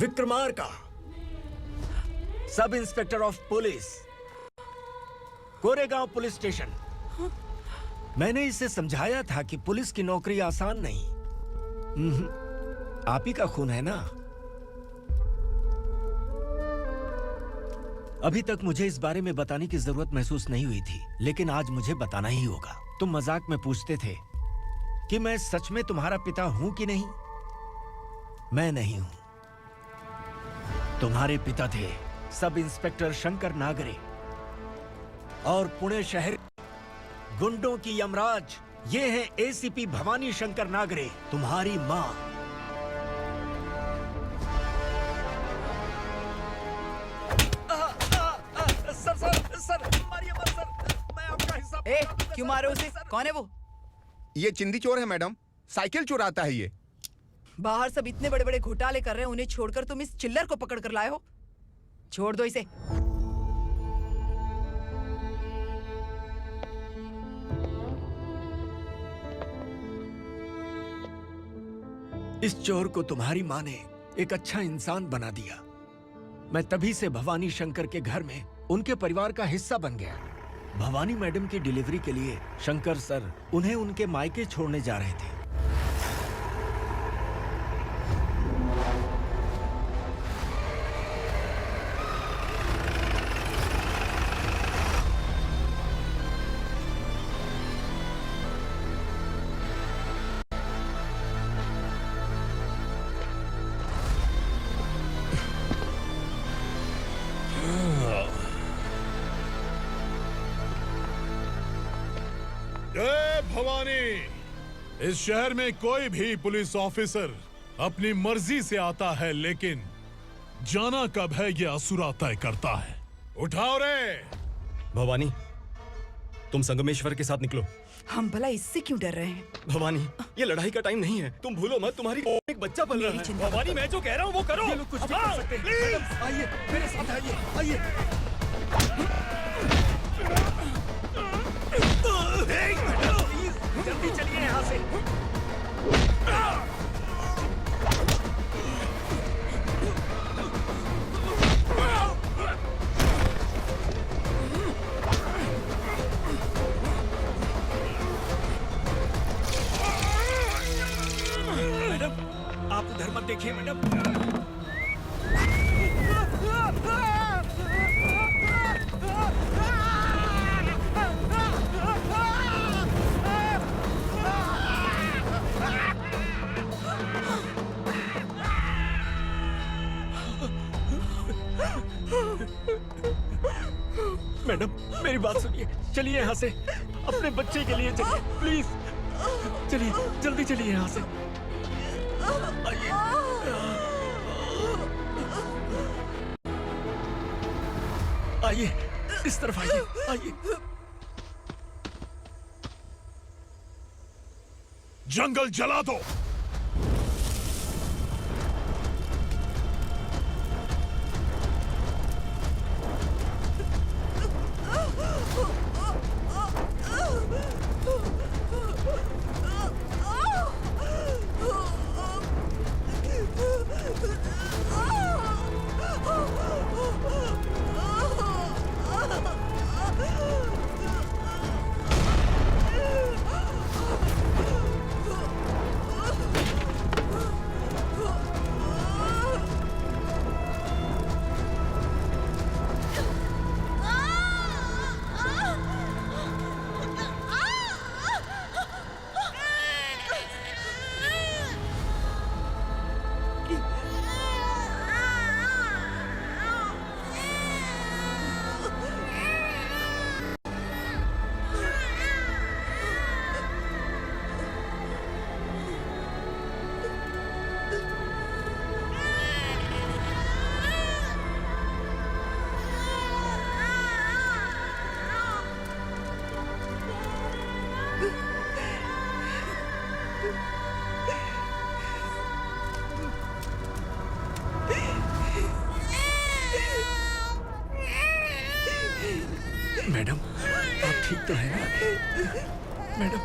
Vikramarka, sub inspector of police, Koregaon police station. मैंने इसे समझाया था कि पुलिस की नौकरी आसान नहीं। आप ही का खून है ना। अभी तक मुझे इस बारे में बताने की जरूरत महसूस नहीं हुई थी, लेकिन आज मुझे बताना ही होगा। तुम मजाक में पूछते थे कि मैं सच में तुम्हारा पिता हूं कि नहीं। मैं नहीं हूं। तुम्हारे पिता थे सब इंस्पेक्टर शंकर नागरे, और पुणे शहर गुंडों की यमराज ये है एसीपी भवानी शंकर नागरे, तुम्हारी मां। सर मारिए मत सर, मैं आपका हिस्सा। क्यों मारे उसे? कौन है वो? ये चिंदी चोर है मैडम, साइकिल चुराता है ये। बाहर सब इतने बड़े बड़े घोटाले कर रहे हैं, उन्हें छोड़कर तुम इस चिल्लर को पकड़ कर लाए हो। छोड़ दो इसे। इस चोर को तुम्हारी माँ ने एक अच्छा इंसान बना दिया। मैं तभी से भवानी शंकर के घर में उनके परिवार का हिस्सा बन गया। भवानी मैडम की डिलीवरी के लिए शंकर सर उन्हें उनके मायके छोड़ने जा रहे थे। जय भवानी। इस शहर में कोई भी पुलिस ऑफिसर अपनी मर्जी से आता है, लेकिन जाना कब है ये असुरा तय करता है। उठाओ रे। भवानी, तुम संगमेश्वर के साथ निकलो। हम भला इससे क्यों डर रहे हैं? भवानी, ये लड़ाई का टाइम नहीं है। तुम भूलो मत, तुम्हारी एक बच्चा पल रहा है। भवानी, मैं जो कह रहा हूँ वो करो। ये लोग कुछ भी कर सकते हैं। मैडम, आइए मेरे साथ आइए, आइए। जल्दी चलिए यहाँ से। मैडम, आप उधर मत देखिए मैडम। मैडम, मेरी बात सुनिए। चलिए यहाँ से, अपने बच्चे के लिए चलिए, प्लीज। चलिए, जल्दी चलिए यहाँ से। आइए, इस तरफ आइए, आइए। जंगल जला दो। ठीक तो है ना मैडम?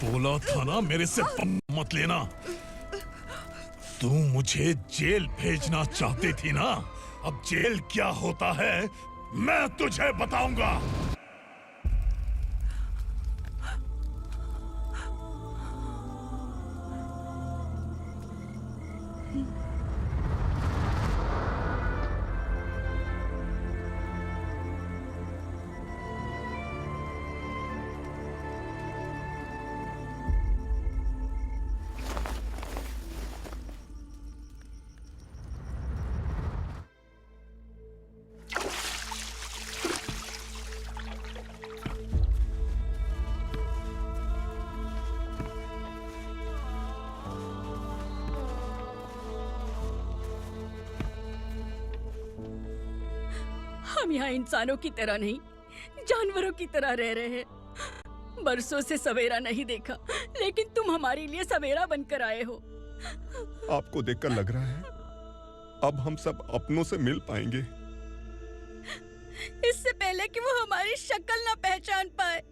बोला था ना मेरे से मत लेना। तू मुझे जेल भेजना चाहती थी ना, अब जेल क्या होता है मैं तुझे बताऊंगा। हम यहाँ इंसानों की तरह नहीं, जानवरों की तरह रह रहे हैं। बरसों से सवेरा नहीं देखा, लेकिन तुम हमारे लिए सवेरा बनकर आए हो। आपको देखकर लग रहा है अब हम सब अपनों से मिल पाएंगे। इससे पहले कि वो हमारी शक्ल ना पहचान पाए,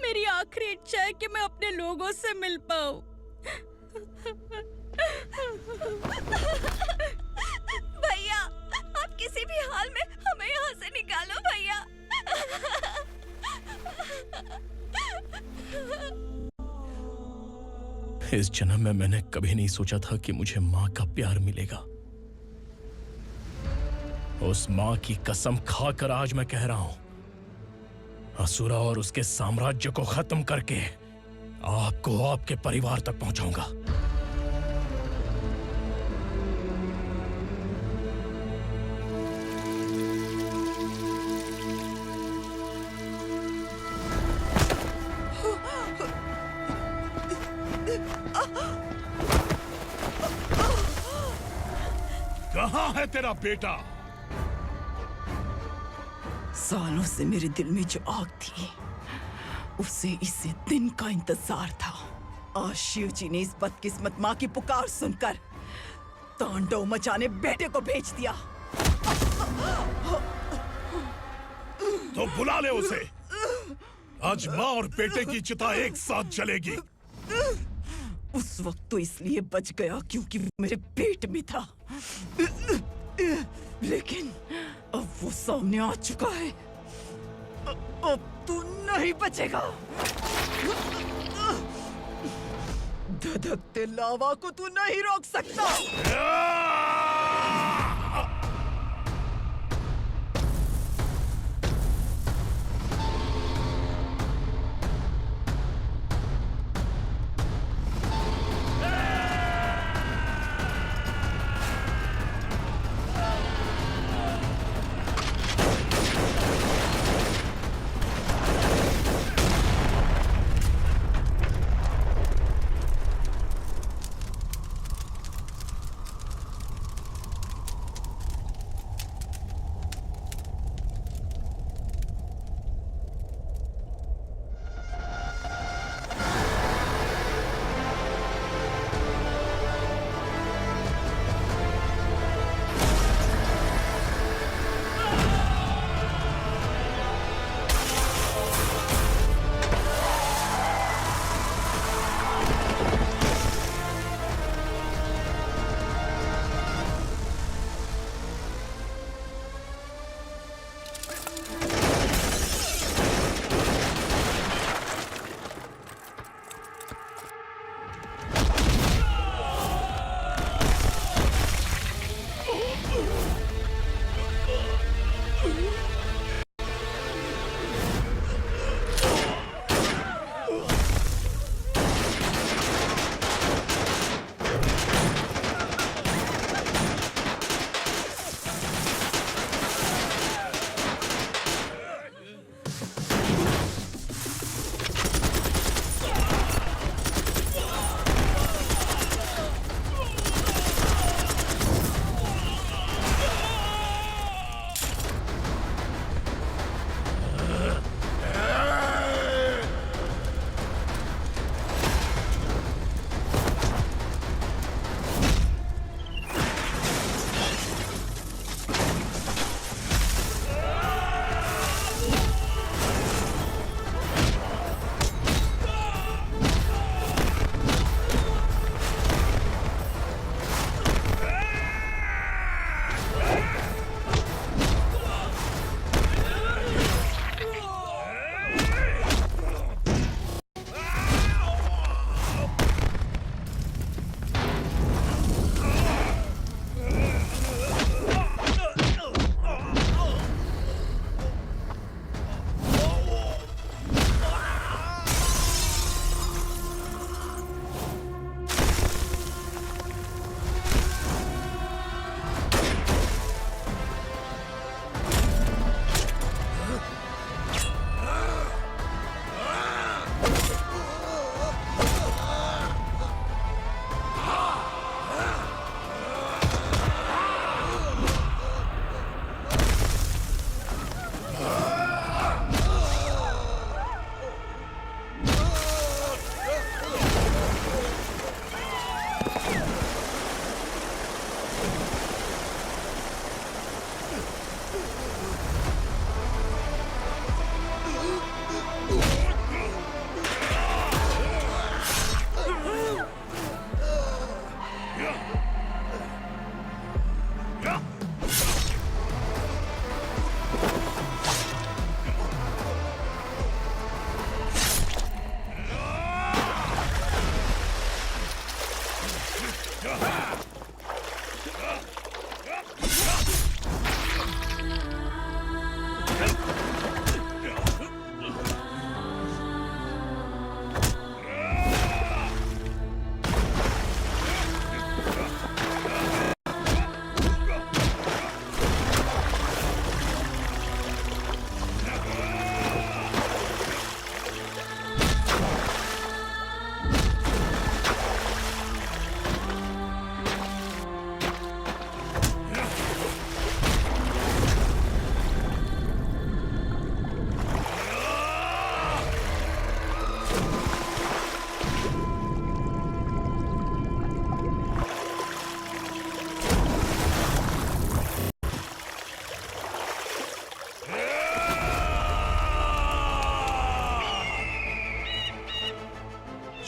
मेरी आखिरी इच्छा है कि मैं अपने लोगों से मिल पाऊं। भैया, आप किसी भी हाल में हमें यहाँ से निकालो भैया। इस जन्म में मैंने कभी नहीं सोचा था कि मुझे माँ का प्यार मिलेगा। उस माँ की कसम खाकर आज मैं कह रहा हूं, असुरा और उसके साम्राज्य को खत्म करके आपको आपके परिवार तक पहुंचाऊंगा। कहाँ है तेरा बेटा? सालों से मेरे दिल में जो आग थी, उसे इस दिन का इंतजार था। आज शिव जी ने इस बदकिस्मत माँ की पुकार सुनकर तांडव मचाने बेटे को भेज दिया। तो बुला ले उसे। आज माँ और बेटे की चिता एक साथ जलेगी। उस वक्त तो इसलिए बच गया क्योंकि वो मेरे पेट में था, लेकिन अब वो सामने आ चुका है। अब तू नहीं बचेगा। धधकते लावा को तू नहीं रोक सकता।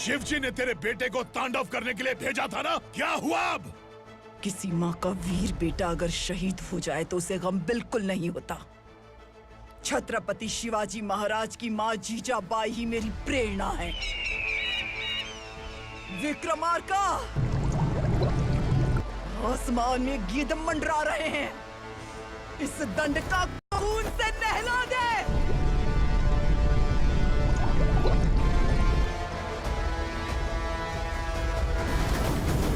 शिवजी ने तेरे बेटे को तांडव करने के लिए भेजा था ना, क्या हुआ अब? किसी माँ का वीर बेटा अगर शहीद हो जाए तो उसे गम बिल्कुल नहीं होता। छत्रपति शिवाजी महाराज की माँ जीजाबाई ही मेरी प्रेरणा है। विक्रमार्का, आसमान में गिद्ध मंडरा रहे हैं, इस दंड का खून से नहला दे।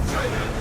जय